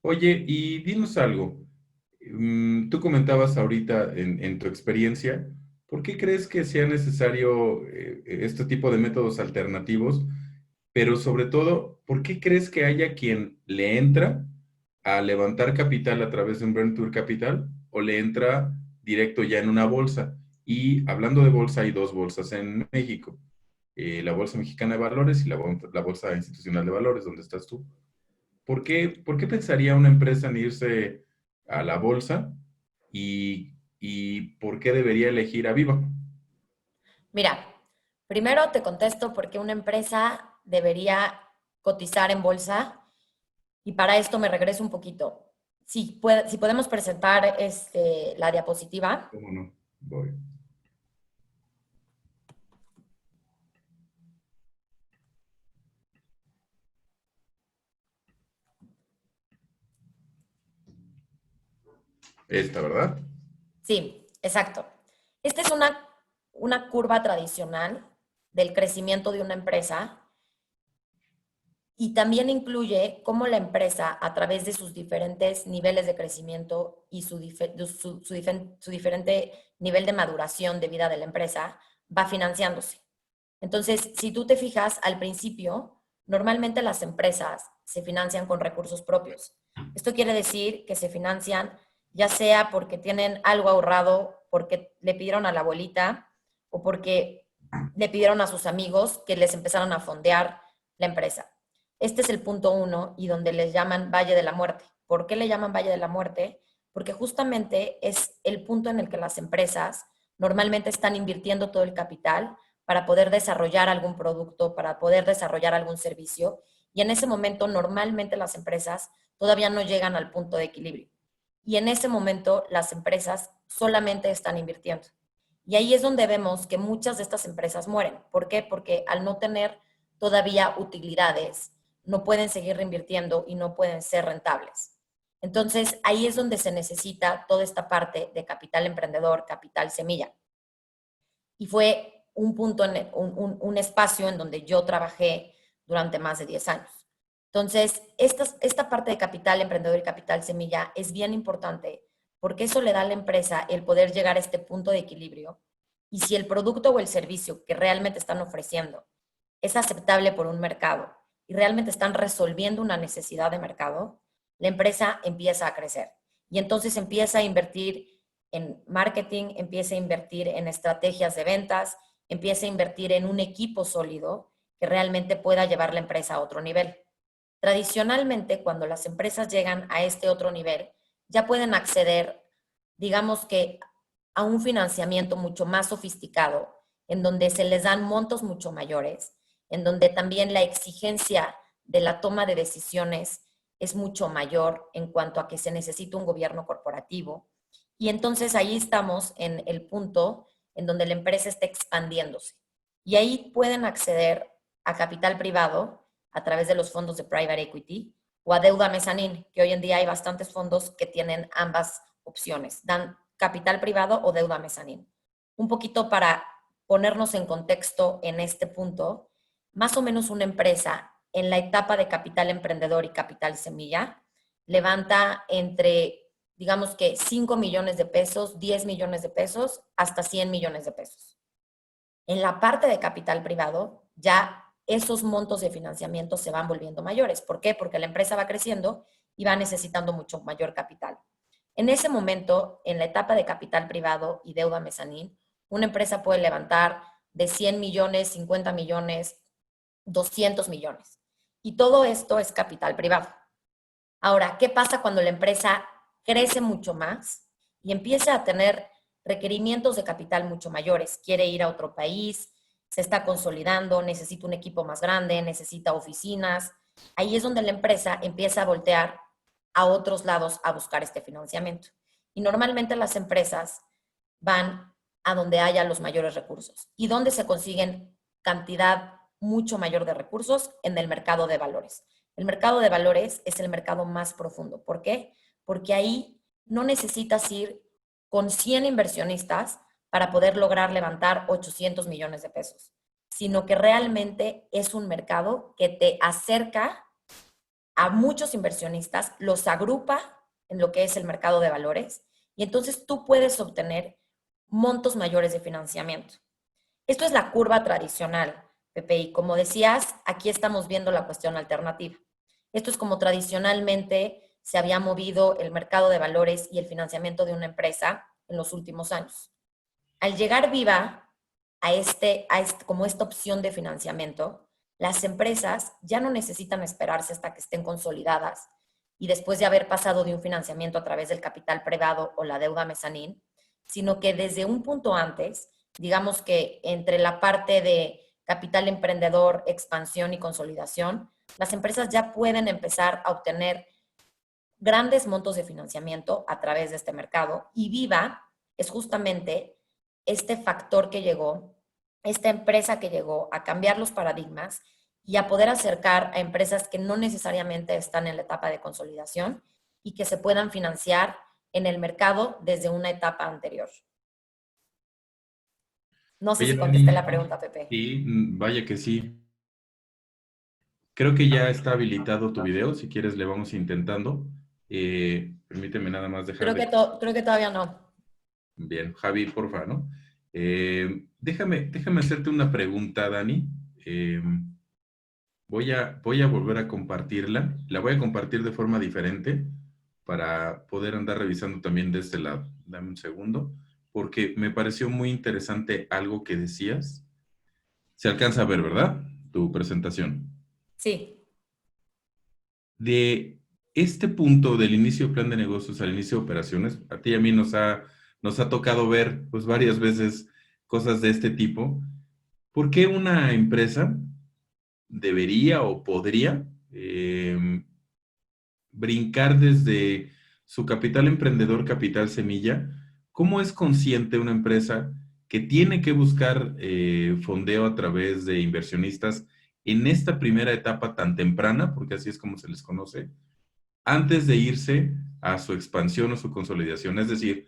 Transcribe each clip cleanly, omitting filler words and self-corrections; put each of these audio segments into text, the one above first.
Oye, y dinos algo. Tú comentabas ahorita en tu experiencia, ¿por qué crees que sea necesario este tipo de métodos alternativos? Pero sobre todo, ¿por qué crees que haya quien le entra a levantar capital a través de un Venture Capital o le entra directo ya en una bolsa? Y hablando de bolsa, hay dos bolsas en México, la Bolsa Mexicana de Valores y la Bolsa Institucional de Valores, donde estás tú. ¿Por qué pensaría una empresa en irse a la bolsa y por qué debería elegir a Viva? Mira, primero te contesto por qué una empresa debería cotizar en bolsa y para esto me regreso un poquito. Si podemos presentar la diapositiva. ¿Cómo no? Voy. Esta, ¿verdad? Sí, exacto. Esta es una curva tradicional del crecimiento de una empresa y también incluye cómo la empresa, a través de sus diferentes niveles de crecimiento y su diferente nivel de maduración de vida de la empresa, va financiándose. Entonces, si tú te fijas, al principio, normalmente las empresas se financian con recursos propios. Esto quiere decir que se financian ya sea porque tienen algo ahorrado, porque le pidieron a la abuelita o porque le pidieron a sus amigos que les empezaron a fondear la empresa. Este es el punto uno y donde les llaman Valle de la Muerte. ¿Por qué le llaman Valle de la Muerte? Porque justamente es el punto en el que las empresas normalmente están invirtiendo todo el capital para poder desarrollar algún producto, para poder desarrollar algún servicio. Y en ese momento normalmente las empresas todavía no llegan al punto de equilibrio. Y en ese momento las empresas solamente están invirtiendo. Y ahí es donde vemos que muchas de estas empresas mueren. ¿Por qué? Porque al no tener todavía utilidades, no pueden seguir reinvirtiendo y no pueden ser rentables. Entonces, ahí es donde se necesita toda esta parte de capital emprendedor, capital semilla. Y fue un punto, un espacio en donde yo trabajé durante más de 10 años. Entonces, esta parte de capital emprendedor y capital semilla es bien importante porque eso le da a la empresa el poder llegar a este punto de equilibrio. Y si el producto o el servicio que realmente están ofreciendo es aceptable por un mercado y realmente están resolviendo una necesidad de mercado, la empresa empieza a crecer. Y entonces empieza a invertir en marketing, empieza a invertir en estrategias de ventas, empieza a invertir en un equipo sólido que realmente pueda llevar la empresa a otro nivel. Tradicionalmente, cuando las empresas llegan a este otro nivel, ya pueden acceder, digamos que, a un financiamiento mucho más sofisticado, en donde se les dan montos mucho mayores, en donde también la exigencia de la toma de decisiones es mucho mayor en cuanto a que se necesita un gobierno corporativo. Y entonces ahí estamos en el punto en donde la empresa está expandiéndose. Y ahí pueden acceder a capital privado a través de los fondos de private equity o a deuda mezanín, que hoy en día hay bastantes fondos que tienen ambas opciones, dan capital privado o deuda mezanín. Un poquito para ponernos en contexto en este punto, más o menos una empresa en la etapa de capital emprendedor y capital semilla levanta entre, digamos que 5 millones de pesos, 10 millones de pesos, hasta 100 millones de pesos. En la parte de capital privado, ya esos montos de financiamiento se van volviendo mayores. ¿Por qué? Porque la empresa va creciendo y va necesitando mucho mayor capital. En ese momento, en la etapa de capital privado y deuda mezanín, una empresa puede levantar de 100 millones, 50 millones, 200 millones. Y todo esto es capital privado. Ahora, ¿qué pasa cuando la empresa crece mucho más y empieza a tener requerimientos de capital mucho mayores? Quiere ir a otro país, se está consolidando, necesita un equipo más grande, necesita oficinas. Ahí es donde la empresa empieza a voltear a otros lados a buscar este financiamiento. Y normalmente las empresas van a donde haya los mayores recursos. ¿Y dónde se consiguen cantidad mucho mayor de recursos? En el mercado de valores. El mercado de valores es el mercado más profundo. ¿Por qué? Porque ahí no necesitas ir con 100 inversionistas para poder lograr levantar 800 millones de pesos, sino que realmente es un mercado que te acerca a muchos inversionistas, los agrupa en lo que es el mercado de valores y entonces tú puedes obtener montos mayores de financiamiento. Esto es la curva tradicional, Pepe, y como decías, aquí estamos viendo la cuestión alternativa. Esto es como tradicionalmente se había movido el mercado de valores y el financiamiento de una empresa en los últimos años. Al llegar Viva como esta opción de financiamiento, las empresas ya no necesitan esperarse hasta que estén consolidadas y después de haber pasado de un financiamiento a través del capital privado o la deuda mezanín, sino que desde un punto antes, digamos que entre la parte de capital emprendedor, expansión y consolidación, las empresas ya pueden empezar a obtener grandes montos de financiamiento a través de este mercado y Viva es justamente este factor que llegó, esta empresa que llegó a cambiar los paradigmas y a poder acercar a empresas que no necesariamente están en la etapa de consolidación y que se puedan financiar en el mercado desde una etapa anterior. No sé Oye, si contesté Dani, la pregunta, Pepe. sí, vaya que sí. Creo que ya está habilitado tu video. Si quieres, le vamos intentando. Permíteme nada más dejar de... Creo que todavía no. Bien, Javi, porfa, ¿no? Déjame hacerte una pregunta, Dani. Eh, voy a volver a compartirla. La voy a compartir de forma diferente para poder andar revisando también de este lado. Dame un segundo, porque me pareció muy interesante algo que decías. Se alcanza a ver, ¿verdad? Tu presentación. Sí. De este punto del inicio de plan de negocios al inicio de operaciones, a ti y a mí nos ha tocado ver pues varias veces cosas de este tipo. ¿Por qué una empresa debería o podría brincar desde su capital emprendedor, capital semilla? ¿Cómo es consciente una empresa que tiene que buscar fondeo a través de inversionistas en esta primera etapa tan temprana, porque así es como se les conoce, antes de irse a su expansión o su consolidación? Es decir,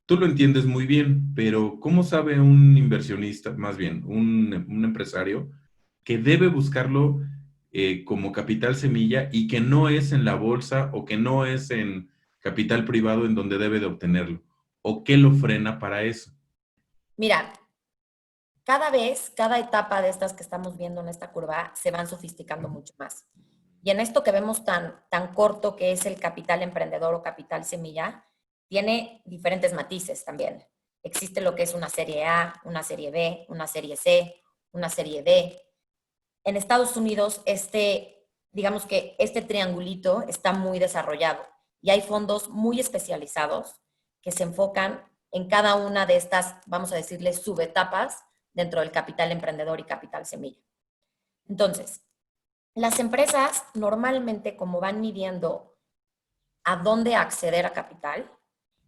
tú lo entiendes muy bien, pero ¿cómo sabe un inversionista, más bien un empresario, que debe buscarlo como capital semilla y que no es en la bolsa o que no es en capital privado en donde debe de obtenerlo? ¿O qué lo frena para eso? Mira, cada etapa de estas que estamos viendo en esta curva se van sofisticando mucho más. Y en esto que vemos tan corto que es el capital emprendedor o capital semilla, tiene diferentes matices también. Existe lo que es una serie A, una serie B, una serie C, una serie D. En Estados Unidos, digamos que este triangulito está muy desarrollado y hay fondos muy especializados que se enfocan en cada una de estas, vamos a decirle, subetapas dentro del capital emprendedor y capital semilla. Entonces, las empresas normalmente, como van midiendo a dónde acceder a capital,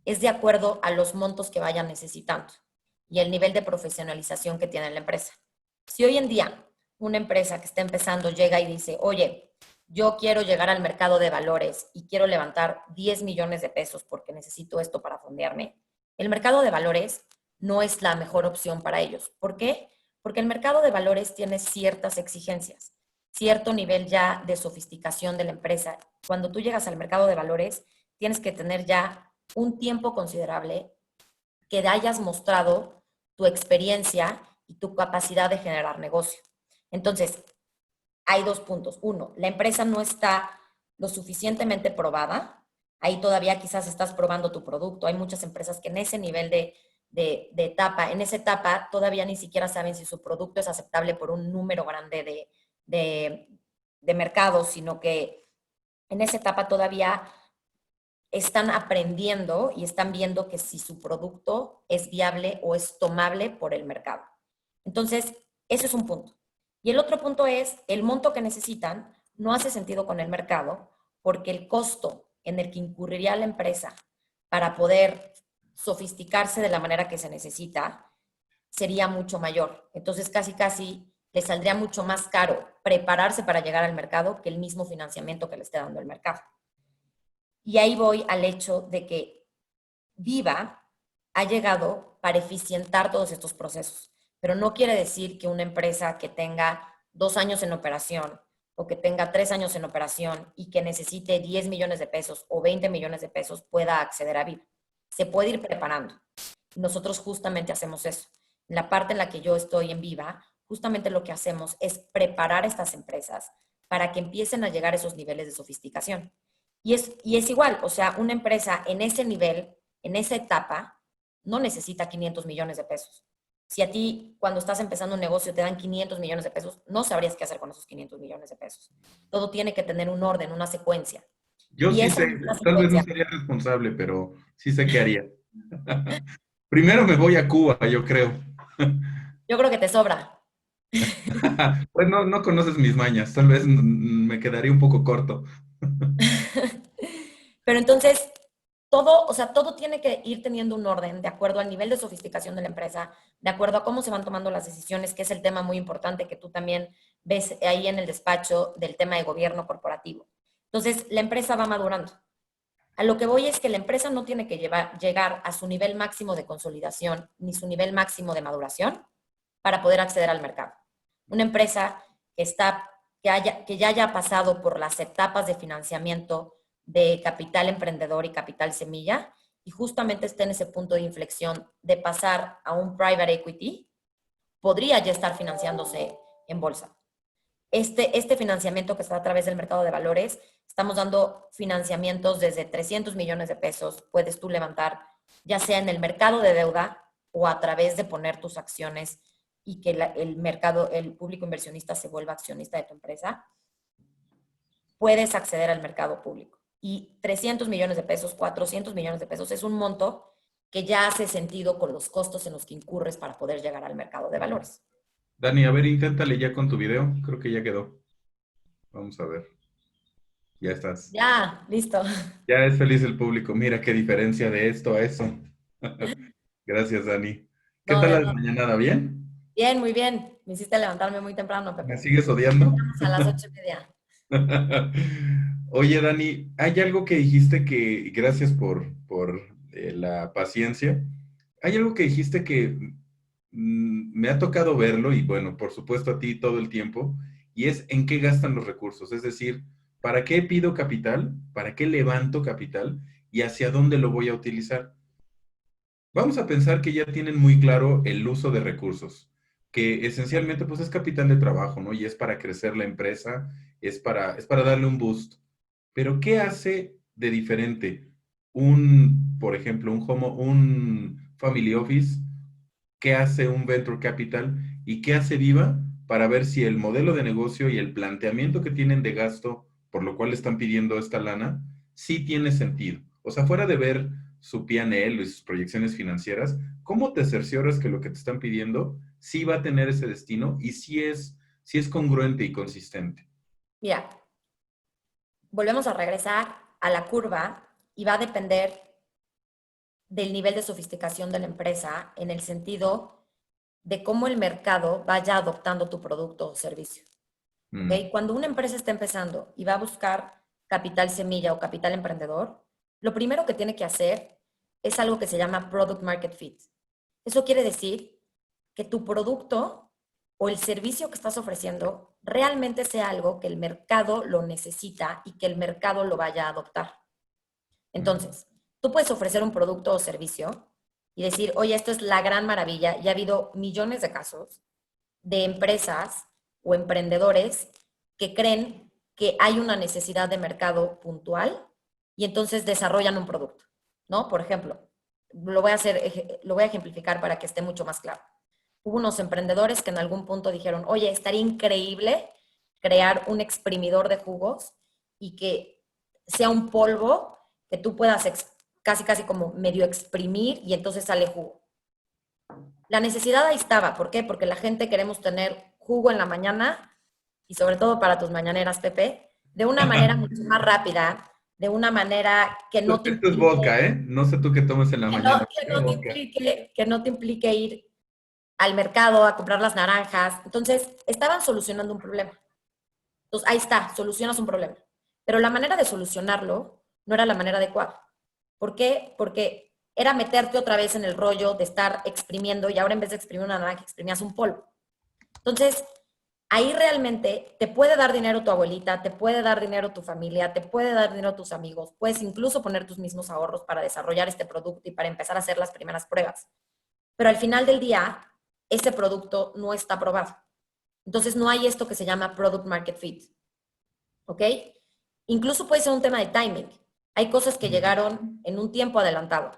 es de acuerdo a los montos que vayan necesitando y el nivel de profesionalización que tiene la empresa. Si hoy en día una empresa que está empezando llega y dice, oye, yo quiero llegar al mercado de valores y quiero levantar 10 millones de pesos porque necesito esto para fondearme, el mercado de valores no es la mejor opción para ellos. ¿Por qué? Porque el mercado de valores tiene ciertas exigencias, cierto nivel ya de sofisticación de la empresa. Cuando tú llegas al mercado de valores, tienes que tener ya un tiempo considerable que hayas mostrado tu experiencia y tu capacidad de generar negocio. Entonces, hay dos puntos. Uno, la empresa no está lo suficientemente probada. Ahí todavía quizás estás probando tu producto. Hay muchas empresas que en ese nivel de etapa, en esa etapa todavía ni siquiera saben si su producto es aceptable por un número grande de mercados, sino que en esa etapa todavía están aprendiendo y están viendo que si su producto es viable o es tomable por el mercado. Entonces, ese es un punto. Y el otro punto es, el monto que necesitan no hace sentido con el mercado porque el costo en el que incurriría la empresa para poder sofisticarse de la manera que se necesita sería mucho mayor. Entonces, casi le saldría mucho más caro prepararse para llegar al mercado que el mismo financiamiento que le esté dando el mercado. Y ahí voy al hecho de que Viva ha llegado para eficientar todos estos procesos, pero no quiere decir que una empresa que tenga 2 años en operación o que tenga 3 años en operación y que necesite 10 millones de pesos o 20 millones de pesos pueda acceder a Viva. Se puede ir preparando. Nosotros justamente hacemos eso. En la parte en la que yo estoy en Viva, justamente lo que hacemos es preparar a estas empresas para que empiecen a llegar a esos niveles de sofisticación. Y es igual, o sea, una empresa en ese nivel, en esa etapa, no necesita 500 millones de pesos. Si a ti, cuando estás empezando un negocio, te dan 500 millones de pesos, no sabrías qué hacer con esos 500 millones de pesos. Todo tiene que tener un orden, una secuencia. Yo Y sí esa sé, misma tal vez no secuencia, sería responsable, pero sí sé qué haría. Primero me voy a Cuba, yo creo. yo creo que te sobra. Pues no, no conoces mis mañas, tal vez me quedaría un poco corto. Pero entonces, todo, o sea, todo tiene que ir teniendo un orden de acuerdo al nivel de sofisticación de la empresa, de acuerdo a cómo se van tomando las decisiones, que es el tema muy importante que tú también ves ahí en el despacho del tema de gobierno corporativo. Entonces, la empresa va madurando. A lo que voy es que la empresa no tiene que llegar a su nivel máximo de consolidación ni su nivel máximo de maduración para poder acceder al mercado. Una empresa que ya haya pasado por las etapas de financiamiento de capital emprendedor y capital semilla y justamente esté en ese punto de inflexión de pasar a un private equity, podría ya estar financiándose en bolsa. Este financiamiento que está a través del mercado de valores, estamos dando financiamientos desde 300 millones de pesos, puedes tú levantar ya sea en el mercado de deuda o a través de poner tus acciones y que el mercado, el público inversionista se vuelva accionista de tu empresa, puedes acceder al mercado público. Y 300 millones de pesos, 400 millones de pesos es un monto que ya hace sentido con los costos en los que incurres para poder llegar al mercado de valores. Dani, a ver, inténtale ya con tu video. Creo que ya quedó. Vamos a ver. Ya estás. Ya, listo. Ya es feliz el público. Mira qué diferencia de esto a eso. Gracias, Dani. ¿Qué No, tal de la nada. mañana? ¿Bien? Bien, muy bien. Me hiciste levantarme muy temprano, ¿Me Pepe. sigues odiando? Vamos a las 8:30. Oye, Dani, hay algo que dijiste que, gracias por la paciencia, hay algo que dijiste que me ha tocado verlo y bueno, por supuesto a ti todo el tiempo, y es en qué gastan los recursos, es decir, ¿para qué pido capital? ¿Para qué levanto capital? ¿Y hacia dónde lo voy a utilizar? Vamos a pensar que ya tienen muy claro el uso de recursos, que esencialmente pues es capital de trabajo, ¿no? Y es para crecer la empresa, es para darle un boost. Pero ¿qué hace de diferente por ejemplo, un family office? ¿Qué hace un venture capital? ¿Y qué hace Viva para ver si el modelo de negocio y el planteamiento que tienen de gasto, por lo cual están pidiendo esta lana, sí tiene sentido? O sea, fuera de ver su P&L y sus proyecciones financieras, ¿cómo te cercioras que lo que te están pidiendo sí va a tener ese destino y sí es congruente y consistente? Mira, volvemos a regresar a la curva y va a depender del nivel de sofisticación de la empresa en el sentido de cómo el mercado vaya adoptando tu producto o servicio. ¿Ok? Mm, Cuando una empresa está empezando y va a buscar capital semilla o capital emprendedor, lo primero que tiene que hacer es algo que se llama Product Market Fit. Eso quiere decir que tu producto o el servicio que estás ofreciendo realmente sea algo que el mercado lo necesita y que el mercado lo vaya a adoptar. mm, Entonces, tú puedes ofrecer un producto o servicio y decir, oye, esto es la gran maravilla, y ha habido millones de casos de empresas o emprendedores que creen que hay una necesidad de mercado puntual y entonces desarrollan un producto, ¿no? Por ejemplo, lo voy a ejemplificar para que esté mucho más claro. Hubo unos emprendedores que en algún punto dijeron, oye, estaría increíble crear un exprimidor de jugos y que sea un polvo que tú puedas casi, casi como medio exprimir y entonces sale jugo. La necesidad ahí estaba. ¿Por qué? Porque la gente queremos tener jugo en la mañana y sobre todo para tus mañaneras, Pepe, de una manera mucho más rápida, de una manera que no te Esto es implique, vodka, ¿eh? No sé tú qué tomes en la mañana. Pero vodka. que no te implique ir al mercado a comprar las naranjas. Entonces, estaban solucionando un problema. Entonces, ahí está, solucionas un problema. Pero la manera de solucionarlo no era la manera adecuada. ¿Por qué? Porque era meterte otra vez en el rollo de estar exprimiendo y ahora en vez de exprimir una naranja, exprimías un polvo. Entonces, ahí realmente te puede dar dinero tu abuelita, te puede dar dinero tu familia, te puede dar dinero tus amigos, puedes incluso poner tus mismos ahorros para desarrollar este producto y para empezar a hacer las primeras pruebas. Pero al final del día, ese producto no está aprobado. Entonces no hay esto que se llama product market fit. ¿Ok? Incluso puede ser un tema de timing. Hay cosas que llegaron en un tiempo adelantado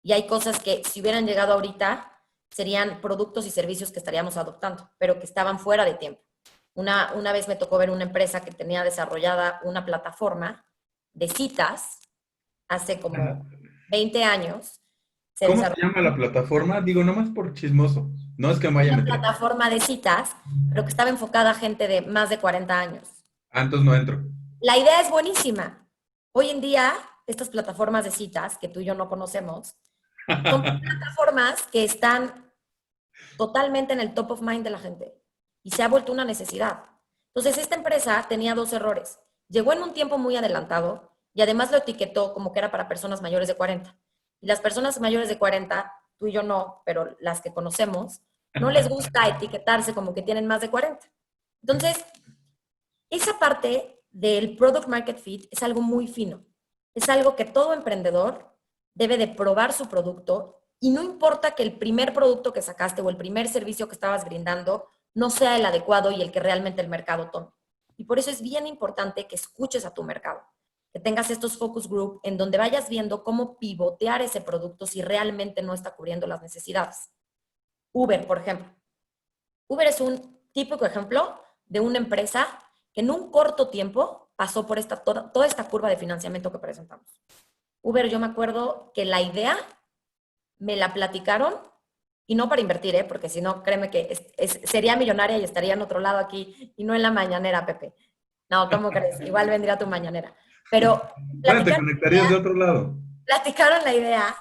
y hay cosas que si hubieran llegado ahorita serían productos y servicios que estaríamos adoptando, pero que estaban fuera de tiempo. Una vez me tocó ver una empresa que tenía desarrollada una plataforma de citas hace como 20 años. Se ¿Cómo se desarrolló llama la plataforma? Digo, nomás por chismoso. No es que me vaya a una meter. plataforma de citas, pero que estaba enfocada a gente de más de 40 años. Ah, entonces no entro. La idea es buenísima. Hoy en día, estas plataformas de citas, que tú y yo no conocemos, son plataformas que están totalmente en el top of mind de la gente y se ha vuelto una necesidad. Entonces, esta empresa tenía dos errores. Llegó en un tiempo muy adelantado y además lo etiquetó como que era para personas mayores de 40. Y las personas mayores de 40, tú y yo no, pero las que conocemos, no les gusta etiquetarse como que tienen más de 40. Entonces, esa parte del product market fit es algo muy fino. Es algo que todo emprendedor debe de probar su producto y no importa que el primer producto que sacaste o el primer servicio que estabas brindando no sea el adecuado y el que realmente el mercado tome. Y por eso es bien importante que escuches a tu mercado, que tengas estos focus group en donde vayas viendo cómo pivotear ese producto si realmente no está cubriendo las necesidades. Uber, por ejemplo. Uber es un típico ejemplo de una empresa que en un corto tiempo pasó por toda esta curva de financiamiento que presentamos. Uber, yo me acuerdo que la idea me la platicaron y no para invertir, porque si no, créeme que sería millonaria y estaría en otro lado aquí y no en la mañanera, Pepe. No, ¿cómo crees? Igual vendría tu mañanera. Pero Bueno, te platicaron la conectarías de idea, otro lado. platicaron la idea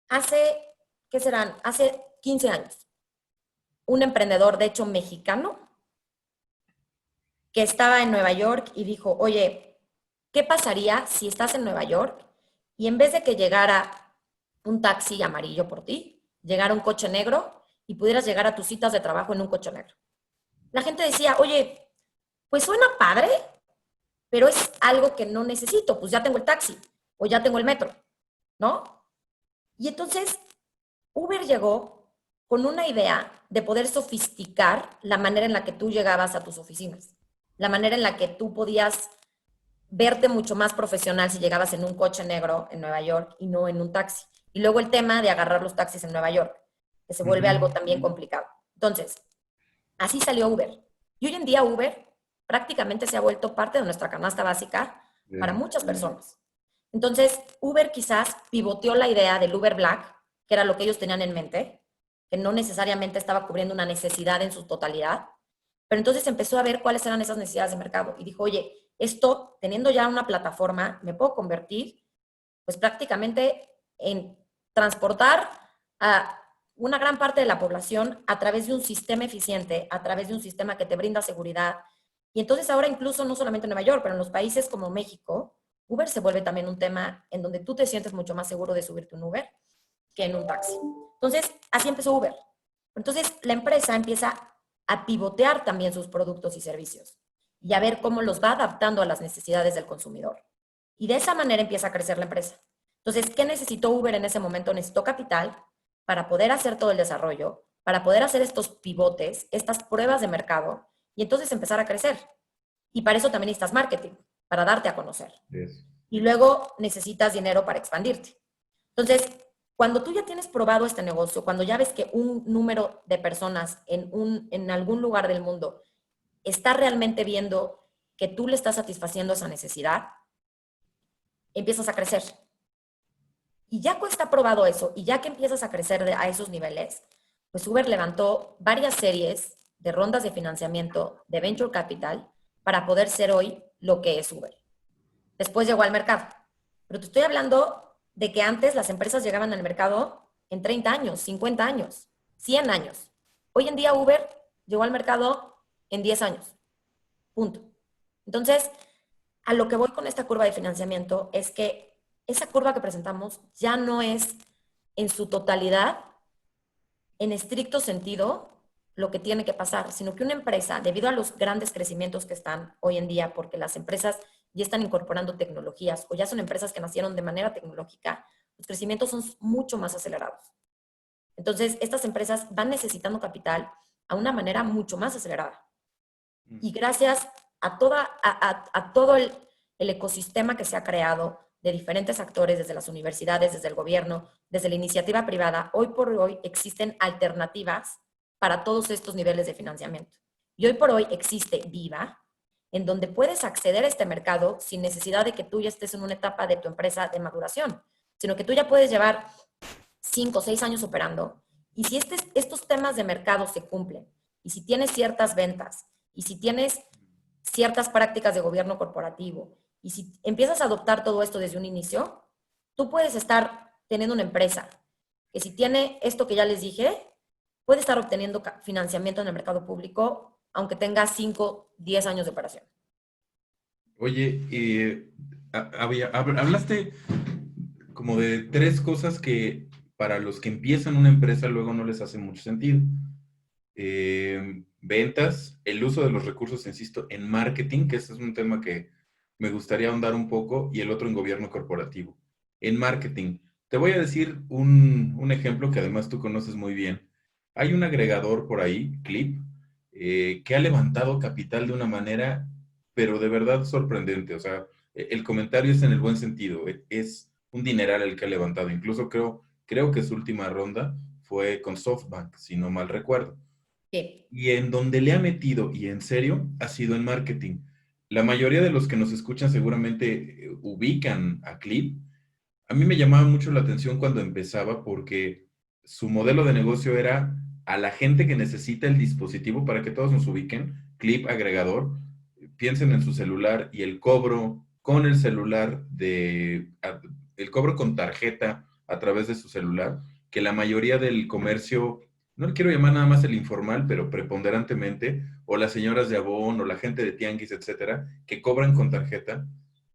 hace, ¿qué serán? Hace 15 años. Un emprendedor, de hecho, mexicano, que estaba en Nueva York y dijo, oye, ¿qué pasaría si estás en Nueva York y en vez de que llegara un taxi amarillo por ti, llegara un coche negro y pudieras llegar a tus citas de trabajo en un coche negro? La gente decía, oye, pues suena padre, pero es algo que no necesito, pues ya tengo el taxi o ya tengo el metro, ¿no? Y entonces Uber llegó con una idea de poder sofisticar la manera en la que tú llegabas a tus oficinas, la manera en la que tú podías verte mucho más profesional si llegabas en un coche negro en Nueva York y no en un taxi. Y luego el tema de agarrar los taxis en Nueva York, que se vuelve algo también complicado. Entonces, así salió Uber. Y hoy en día Uber prácticamente se ha vuelto parte de nuestra canasta básica para Bien. muchas personas. Entonces, Uber quizás pivoteó la idea del Uber Black, que era lo que ellos tenían en mente, que no necesariamente estaba cubriendo una necesidad en su totalidad, pero entonces empezó a ver cuáles eran esas necesidades de mercado y dijo, oye, esto, teniendo ya una plataforma, me puedo convertir pues prácticamente en transportar a una gran parte de la población a través de un sistema eficiente, a través de un sistema que te brinda seguridad. Y entonces ahora incluso no solamente en Nueva York, pero en los países como México, Uber se vuelve también un tema en donde tú te sientes mucho más seguro de subirte un Uber que en un taxi. Entonces, así empezó Uber. Entonces, la empresa empieza a pivotear también sus productos y servicios y a ver cómo los va adaptando a las necesidades del consumidor. Y de esa manera empieza a crecer la empresa. Entonces, ¿qué necesitó Uber en ese momento? Necesitó capital para poder hacer todo el desarrollo, para poder hacer estos pivotes, estas pruebas de mercado y entonces empezar a crecer. Y para eso también necesitas marketing, para darte a conocer. Eso. Y luego necesitas dinero para expandirte. Entonces, cuando tú ya tienes probado este negocio, cuando ya ves que un número de personas en algún lugar del mundo está realmente viendo que tú le estás satisfaciendo esa necesidad, empiezas a crecer. Y ya que está probado eso, y ya que empiezas a crecer a esos niveles, pues Uber levantó varias series de rondas de financiamiento de Venture Capital para poder ser hoy lo que es Uber. Después llegó al mercado. Pero te estoy hablando de que antes las empresas llegaban al mercado en 30 años, 50 años, 100 años. Hoy en día Uber llegó al mercado en 10 años. Punto. Entonces, a lo que voy con esta curva de financiamiento es que esa curva que presentamos ya no es en su totalidad, en estricto sentido, lo que tiene que pasar, sino que una empresa, debido a los grandes crecimientos que están hoy en día, porque las empresas ya están incorporando tecnologías o ya son empresas que nacieron de manera tecnológica, los crecimientos son mucho más acelerados. Entonces, estas empresas van necesitando capital a una manera mucho más acelerada. Y gracias a todo el ecosistema que se ha creado de diferentes actores, desde las universidades, desde el gobierno, desde la iniciativa privada, hoy por hoy existen alternativas para todos estos niveles de financiamiento. Y hoy por hoy existe Viva, en donde puedes acceder a este mercado sin necesidad de que tú ya estés en una etapa de tu empresa de maduración, sino que tú ya puedes llevar 5 o 6 años operando. Y si estos temas de mercado se cumplen, y si tienes ciertas ventas, y si tienes ciertas prácticas de gobierno corporativo, y si empiezas a adoptar todo esto desde un inicio, tú puedes estar teniendo una empresa que si tiene esto que ya les dije, puede estar obteniendo financiamiento en el mercado público, aunque tenga 5, 10 años de operación. Oye, hablaste como de tres cosas que para los que empiezan una empresa luego no les hace mucho sentido. Ventas, el uso de los recursos, insisto, en marketing, que ese es un tema que me gustaría ahondar un poco, y el otro en gobierno corporativo. En marketing, te voy a decir un ejemplo que además tú conoces muy bien. Hay un agregador por ahí, Clip, que ha levantado capital de una manera, pero de verdad sorprendente. O sea, el comentario es en el buen sentido. Es un dineral el que ha levantado. Incluso creo que su última ronda fue con SoftBank, si no mal recuerdo. Sí. Y en donde le ha metido, y en serio, ha sido en marketing. La mayoría de los que nos escuchan seguramente ubican a Clip. A mí me llamaba mucho la atención cuando empezaba porque su modelo de negocio era a la gente que necesita el dispositivo, para que todos nos ubiquen, Clip agregador, piensen en su celular y el cobro con el celular el cobro con tarjeta a través de su celular, que la mayoría del comercio, no le quiero llamar nada más el informal, pero preponderantemente, o las señoras de Avon, o la gente de Tianguis, etcétera, que cobran con tarjeta,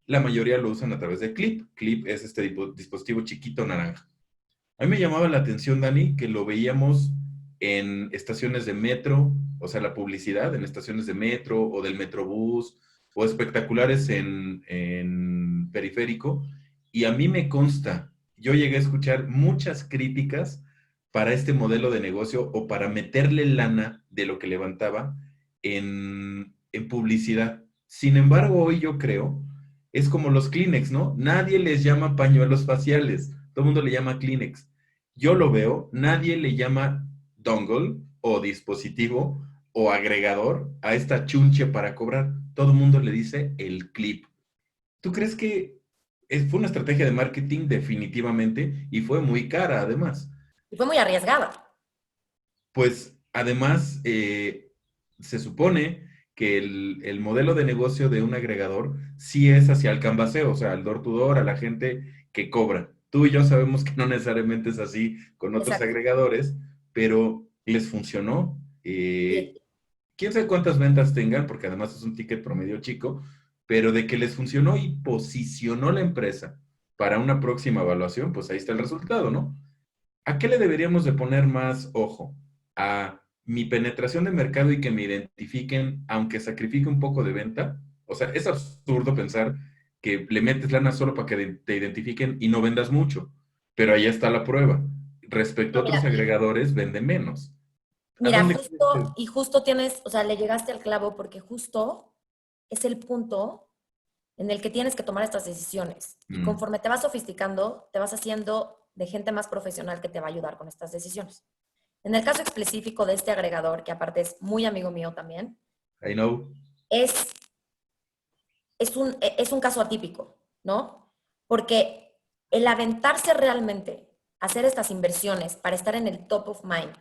la mayoría lo usan a través de Clip. Clip es este dispositivo chiquito naranja. A mí me llamaba la atención, Dani, que lo veíamos en estaciones de metro, o sea, la publicidad en estaciones de metro o del Metrobús, o espectaculares en periférico. Y a mí me consta, yo llegué a escuchar muchas críticas para este modelo de negocio o para meterle lana de lo que levantaba en publicidad. Sin embargo, hoy yo creo, es como los Kleenex, ¿no? Nadie les llama pañuelos faciales, todo el mundo le llama Kleenex. Yo lo veo, nadie le llama dongle o dispositivo o agregador a esta chunche para cobrar. Todo el mundo le dice el clip. ¿Tú crees que fue una estrategia de marketing? Definitivamente, y fue muy cara además. Y fue muy arriesgada. Pues además, se supone que el modelo de negocio de un agregador sí es hacia el canvaseo, o sea, al door to door, a la gente que cobra. Tú y yo sabemos que no necesariamente es así con otros Exacto. agregadores, pero les funcionó. Sí. Quién sabe cuántas ventas tengan, porque además es un ticket promedio chico, pero de que les funcionó y posicionó la empresa para una próxima evaluación, pues ahí está el resultado, ¿no? ¿A qué le deberíamos de poner más ojo? ¿A mi penetración de mercado y que me identifiquen, aunque sacrifique un poco de venta? O sea, es absurdo pensar que le metes lana solo para que te identifiquen y no vendas mucho. Pero ahí está la prueba. Respecto a No, otros mira, agregadores, vende menos. ¿A mira, dónde crees que? justo, y justo tienes, o sea, le llegaste al clavo porque justo es el punto en el que tienes que tomar estas decisiones. Y Mm, conforme te vas sofisticando, te vas haciendo de gente más profesional que te va a ayudar con estas decisiones. En el caso específico de este agregador, que aparte es muy amigo mío también, I know. es, es un caso atípico, ¿no? Porque el aventarse realmente a hacer estas inversiones para estar en el top of mind,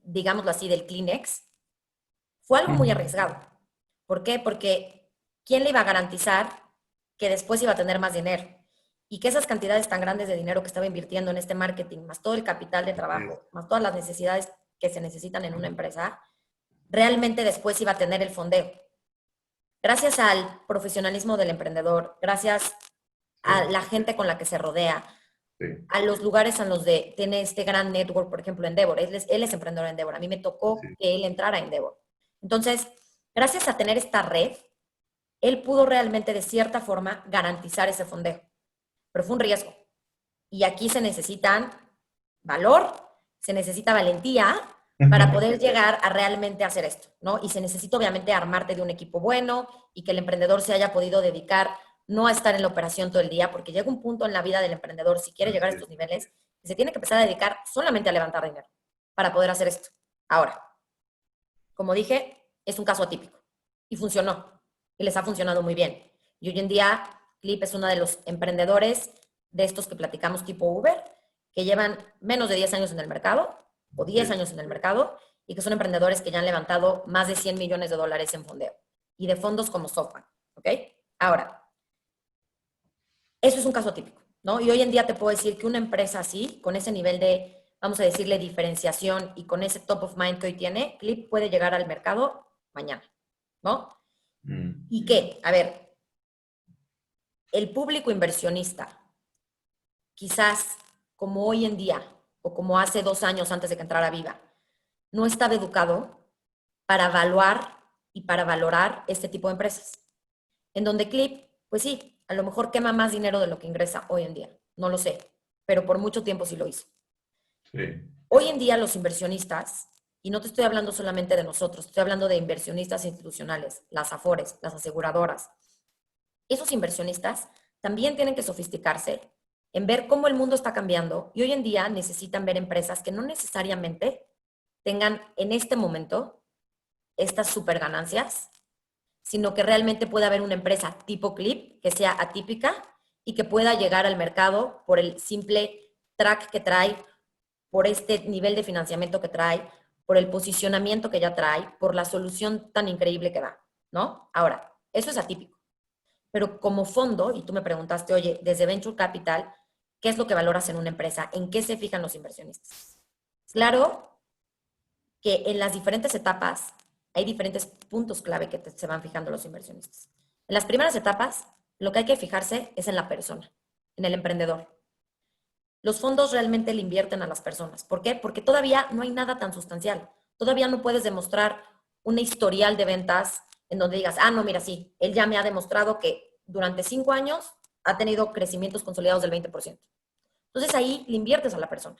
digámoslo así, del Kleenex, fue algo muy arriesgado. ¿Por qué? Porque ¿quién le iba a garantizar que después iba a tener más dinero? Y que esas cantidades tan grandes de dinero que estaba invirtiendo en este marketing, más todo el capital de trabajo, más todas las necesidades que se necesitan en una empresa, realmente después iba a tener el fondeo. Gracias al profesionalismo del emprendedor, gracias a Sí. la gente con la que se rodea, Sí, a los lugares en los de tiene este gran network, por ejemplo, Endeavor. Él es emprendedor en Endeavor. A mí me tocó sí, que él entrara a Endeavor. Entonces, gracias a tener esta red, él pudo realmente, de cierta forma, garantizar ese fondeo. Pero fue un riesgo. Y aquí se necesitan valor, se necesita valentía para poder llegar a realmente hacer esto, ¿no? Y se necesita obviamente armarte de un equipo bueno y que el emprendedor se haya podido dedicar no a estar en la operación todo el día, porque llega un punto en la vida del emprendedor, si quiere llegar a así es. estos niveles, que se tiene que empezar a dedicar solamente a levantar dinero para poder hacer esto. Ahora, como dije, es un caso atípico y funcionó y les ha funcionado muy bien. Y hoy en día, Clip es uno de los emprendedores de estos que platicamos tipo Uber, que llevan menos de 10 años en el mercado o 10 Sí, años en el mercado y que son emprendedores que ya han levantado más de 100 millones de dólares en fondeo y de fondos como SoftBank. ¿Ok? Ahora, eso es un caso típico, ¿no? Y hoy en día te puedo decir que una empresa así, con ese nivel de, vamos a decirle, diferenciación y con ese top of mind que hoy tiene, Clip puede llegar al mercado mañana, ¿no? mm, ¿Y qué? A ver, el público inversionista, quizás como hoy en día o como hace 2 años antes de que entrara Viva, no estaba educado para evaluar y para valorar este tipo de empresas. En donde Clip, pues sí, a lo mejor quema más dinero de lo que ingresa hoy en día, no lo sé, pero por mucho tiempo sí lo hizo. sí, Hoy en día los inversionistas, y no te estoy hablando solamente de nosotros, estoy hablando de inversionistas institucionales, las AFORES, las aseguradoras, esos inversionistas también tienen que sofisticarse en ver cómo el mundo está cambiando y hoy en día necesitan ver empresas que no necesariamente tengan en este momento estas super ganancias, sino que realmente pueda haber una empresa tipo Clip que sea atípica y que pueda llegar al mercado por el simple track que trae, por este nivel de financiamiento que trae, por el posicionamiento que ya trae, por la solución tan increíble que da, ¿no? Ahora, eso es atípico. Pero como fondo, y tú me preguntaste, oye, desde Venture Capital, ¿qué es lo que valoras en una empresa? ¿En qué se fijan los inversionistas? Claro que en las diferentes etapas hay diferentes puntos clave que se van fijando los inversionistas. En las primeras etapas, lo que hay que fijarse es en la persona, en el emprendedor. Los fondos realmente le invierten a las personas. ¿Por qué? Porque todavía no hay nada tan sustancial. Todavía no puedes demostrar un historial de ventas en donde digas, ah, no, mira, sí, él ya me ha demostrado que durante 5 años ha tenido crecimientos consolidados del 20%. Entonces ahí le inviertes a la persona.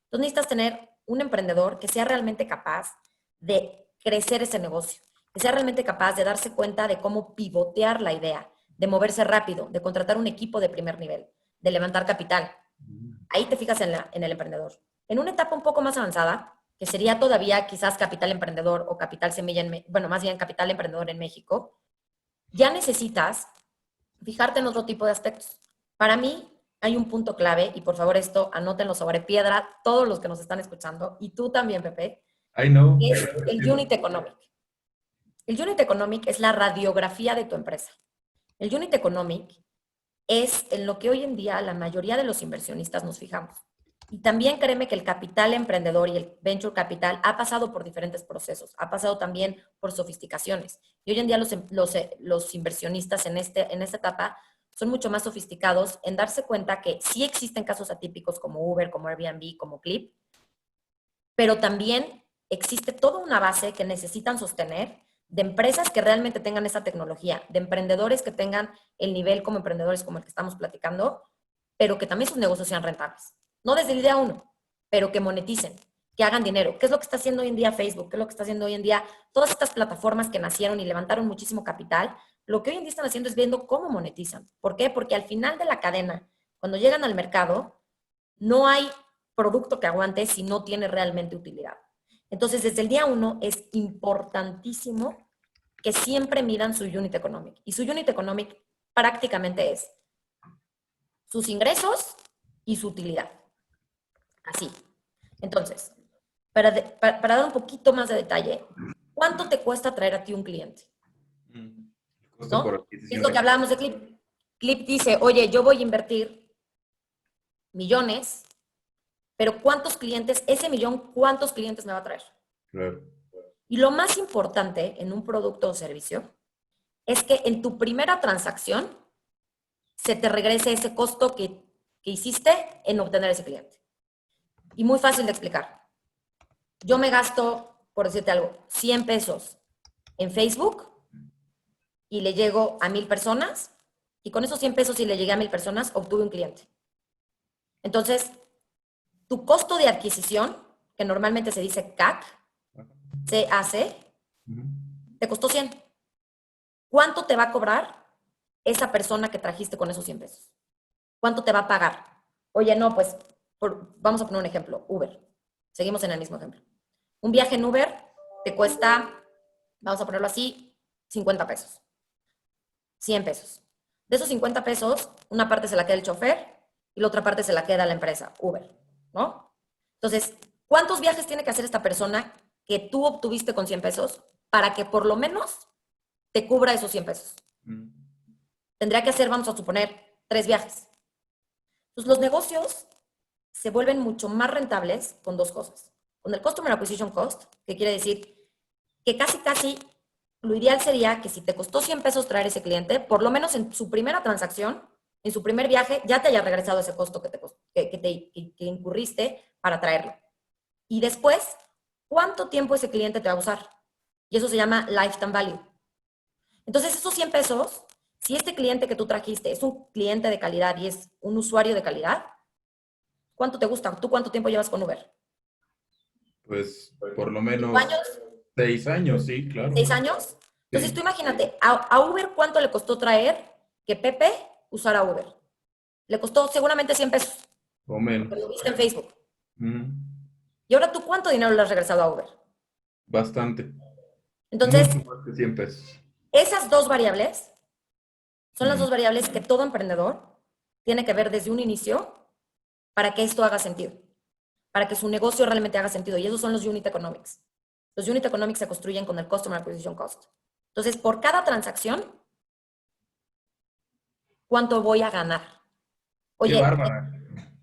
Entonces necesitas tener un emprendedor que sea realmente capaz de crecer ese negocio, que sea realmente capaz de darse cuenta de cómo pivotear la idea, de moverse rápido, de contratar un equipo de primer nivel, de levantar capital. Ahí te fijas en el emprendedor. En una etapa un poco más avanzada, que sería todavía quizás capital emprendedor o capital semilla, bueno, más bien capital emprendedor en México, ya necesitas fijarte en otro tipo de aspectos. Para mí hay un punto clave, y por favor esto anótenlo sobre piedra todos los que nos están escuchando, y tú también, Pepe, I know, que es claro que el sí. Unit Economic. El Unit Economic es la radiografía de tu empresa. El Unit Economic es en lo que hoy en día la mayoría de los inversionistas nos fijamos. Y también créeme que el capital emprendedor y el venture capital ha pasado por diferentes procesos, ha pasado también por sofisticaciones. Y hoy en día los inversionistas en esta etapa son mucho más sofisticados en darse cuenta que sí existen casos atípicos como Uber, como Airbnb, como Clip, pero también existe toda una base que necesitan sostener de empresas que realmente tengan esa tecnología, de emprendedores que tengan el nivel como emprendedores como el que estamos platicando, pero que también sus negocios sean rentables. No desde el día uno, pero que moneticen, que hagan dinero. ¿Qué es lo que está haciendo hoy en día Facebook? ¿Qué es lo que está haciendo hoy en día todas estas plataformas que nacieron y levantaron muchísimo capital? Lo que hoy en día están haciendo es viendo cómo monetizan. ¿Por qué? Porque al final de la cadena, cuando llegan al mercado, no hay producto que aguante si no tiene realmente utilidad. Entonces, desde el día uno es importantísimo que siempre midan su unit economic. Y su unit economic prácticamente es sus ingresos y su utilidad. Así. Entonces, para dar un poquito más de detalle, ¿cuánto te cuesta traer a ti un cliente? Mm, el costo por ¿No? ¿Qué es adquisición lo que de hablábamos de Clip? Clip dice, oye, yo voy a invertir millones, pero ¿cuántos clientes, ese millón, cuántos clientes me va a traer? claro. Y lo más importante en un producto o servicio es que en tu primera transacción se te regrese ese costo que que hiciste en obtener ese cliente. Y muy fácil de explicar. Yo me gasto, por decirte algo, 100 pesos en Facebook y le llego a 1000 personas, y con esos 100 pesos, si le llegué a 1000 personas, obtuve un cliente. Entonces, tu costo de adquisición, que normalmente se dice CAC, CAC, te costó 100. ¿Cuánto te va a cobrar esa persona que trajiste con esos 100 pesos? ¿Cuánto te va a pagar? Oye, no, pues, vamos a poner un ejemplo, Uber. Seguimos en el mismo ejemplo. Un viaje en Uber te cuesta, vamos a ponerlo así, 50 pesos, 100 pesos. De esos 50 pesos, una parte se la queda el chofer y la otra parte se la queda la empresa, Uber, ¿no? Entonces, ¿cuántos viajes tiene que hacer esta persona que tú obtuviste con 100 pesos para que por lo menos te cubra esos 100 pesos? Tendría que hacer, vamos a suponer, 3 viajes. Entonces, los negocios se vuelven mucho más rentables con 2 cosas. Con el Customer Acquisition Cost, que quiere decir que casi lo ideal sería que si te costó 100 pesos traer ese cliente, por lo menos en su primera transacción, en su primer viaje, ya te haya regresado ese costo que incurriste para traerlo. Y después, ¿cuánto tiempo ese cliente te va a usar? Y eso se llama Lifetime Value. Entonces, esos 100 pesos, si este cliente que tú trajiste es un cliente de calidad y es un usuario de calidad, ¿cuánto te gusta? ¿Tú cuánto tiempo llevas con Uber? Pues por lo ¿5 menos años? 6 años, sí, claro. 6 años. Entonces Sí. tú imagínate, a Uber cuánto le costó traer que Pepe usara Uber. Le costó seguramente 100 pesos, O porque lo menos. viste en Facebook. Mm, Y ahora tú cuánto dinero le has regresado a Uber. bastante. Entonces, Mucho más que 100 pesos. esas dos variables son las Mm. dos variables que todo emprendedor tiene que ver desde un inicio para que esto haga sentido, para que su negocio realmente haga sentido. Y esos son los unit economics. Los unit economics se construyen con el Customer Acquisition Cost. Entonces, por cada transacción, ¿cuánto voy a ganar? Qué Oye, bárbara.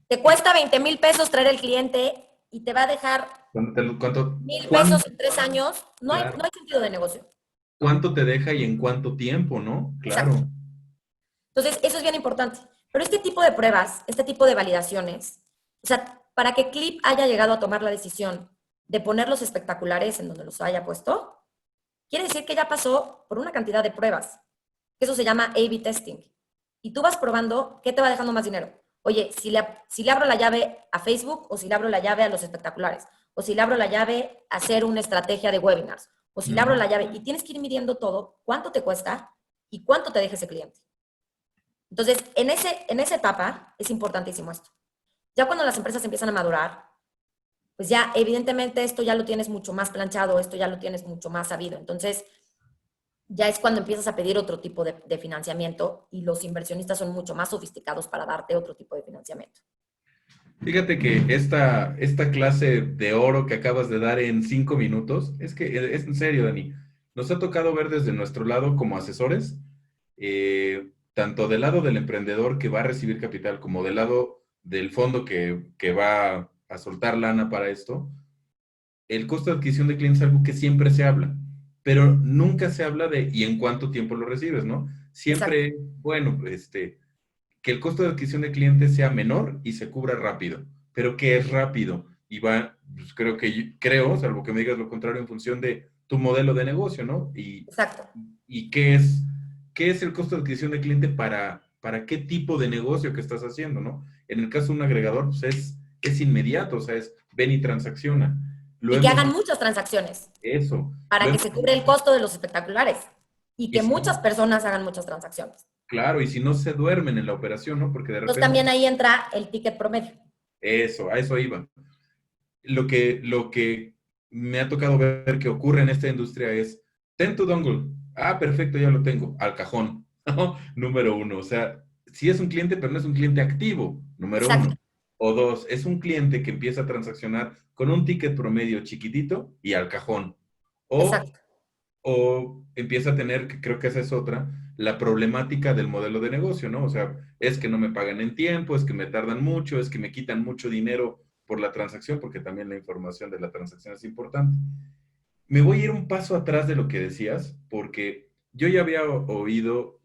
te cuesta 20,000 pesos traer el cliente y te va a dejar ¿Cuánto, 1000 pesos cuánto, en 3 años. No claro, hay sentido de negocio. cuánto te deja y en cuánto tiempo, ¿no? Exacto. Claro. Entonces, eso es bien importante. Pero este tipo de pruebas, este tipo de validaciones, o sea, para que Clip haya llegado a tomar la decisión de poner los espectaculares en donde los haya puesto, quiere decir que ya pasó por una cantidad de pruebas. Eso se llama A/B testing. Y tú vas probando qué te va dejando más dinero. Oye, si le abro la llave a Facebook, o si le abro la llave a los espectaculares, o si le abro la llave a hacer una estrategia de webinars, o si le abro la llave, y tienes que ir midiendo todo, cuánto te cuesta y cuánto te deja ese cliente. Entonces, en esa etapa es importantísimo esto. Ya cuando las empresas empiezan a madurar, pues ya evidentemente esto ya lo tienes mucho más planchado, esto ya lo tienes mucho más sabido. Entonces, ya es cuando empiezas a pedir otro tipo de financiamiento, y los inversionistas son mucho más sofisticados para darte otro tipo de financiamiento. Fíjate que esta clase de oro que acabas de dar en 5 minutos, es que es en serio, Dani. Nos ha tocado ver desde nuestro lado como asesores, tanto del lado del emprendedor que va a recibir capital como del lado del fondo que va a soltar lana para esto. El costo de adquisición de clientes es algo que siempre se habla, pero nunca se habla de y en cuánto tiempo lo recibes, ¿no? Exacto. Siempre, bueno, que el costo de adquisición de clientes sea menor y se cubra rápido. Pero ¿qué es rápido? Y va, pues creo, salvo que me digas lo contrario, en función de tu modelo de negocio, ¿no? Exacto. Y qué es el costo de adquisición de cliente para qué tipo de negocio que estás haciendo, ¿no? En el caso de un agregador, pues es inmediato, o sea, es ven y transacciona. Lo Y que hemos hagan visto, muchas transacciones eso, lo para que hemos se cubra el visto. costo de los espectaculares y Y que si muchas no, personas hagan muchas transacciones. claro, y si no se duermen en la operación, ¿no? Porque de Entonces repente, también ahí entra el ticket promedio. eso, a eso iba. Lo que me ha tocado ver que ocurre en esta industria es, ten tu dongle. Ah, perfecto, ya lo tengo. Al cajón. ¿No? Número uno. O sea, sí es un cliente, pero no es un cliente activo. Número Exacto, uno. O dos, es un cliente que empieza a transaccionar con un ticket promedio chiquitito y al cajón. O, exacto. o empieza a tener, que creo que esa es otra, la problemática del modelo de negocio, ¿no? O sea, es que no me pagan en tiempo, es que me tardan mucho, es que me quitan mucho dinero por la transacción, porque también la información de la transacción es importante. Me voy a ir un paso atrás de lo que decías, porque yo ya había oído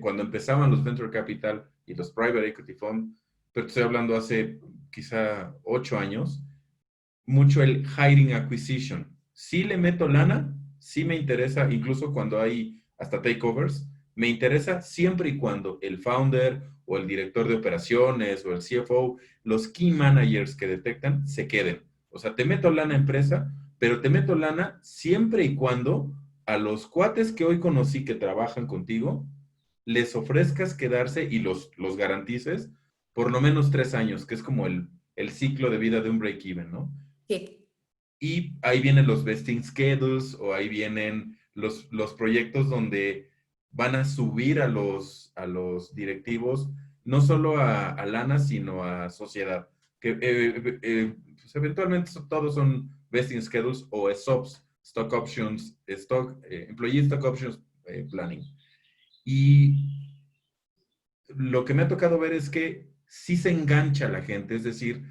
cuando empezaban los Venture Capital y los Private Equity Fund, pero te estoy hablando hace quizá 8 años, mucho el hiring acquisition. Sí le meto lana, sí me interesa, incluso cuando hay hasta takeovers, me interesa siempre y cuando el founder o el director de operaciones o el CFO, los key managers que detectan, se queden. O sea, te meto lana empresa, pero te meto lana siempre y cuando a los cuates que hoy conocí que trabajan contigo, les ofrezcas quedarse y los garantices por lo menos 3 años, que es como el ciclo de vida de un break-even, ¿no? Sí. Y ahí vienen los vesting schedules o ahí vienen los proyectos donde van a subir a los directivos, no solo a lana, sino a sociedad. Que pues eventualmente todos son vesting schedules o ESOPs, stock options, employee stock options planning. Y lo que me ha tocado ver es que sí se engancha la gente, es decir,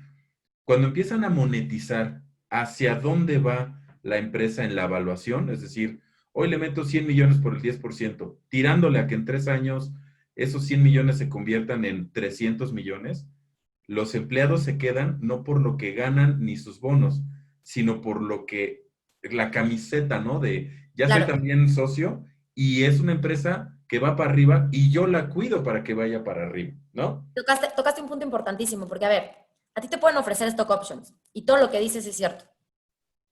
cuando empiezan a monetizar hacia dónde va la empresa en la evaluación, es decir, hoy le meto 100 millones por el 10%, tirándole a que en 3 años esos 100 millones se conviertan en 300 millones, los empleados se quedan no por lo que ganan ni sus bonos, sino por lo que, la camiseta, ¿no? De, ya soy Claro. también socio y es una empresa que va para arriba y yo la cuido para que vaya para arriba, ¿no? Tocaste un punto importantísimo, porque a ver, a ti te pueden ofrecer stock options y todo lo que dices es cierto.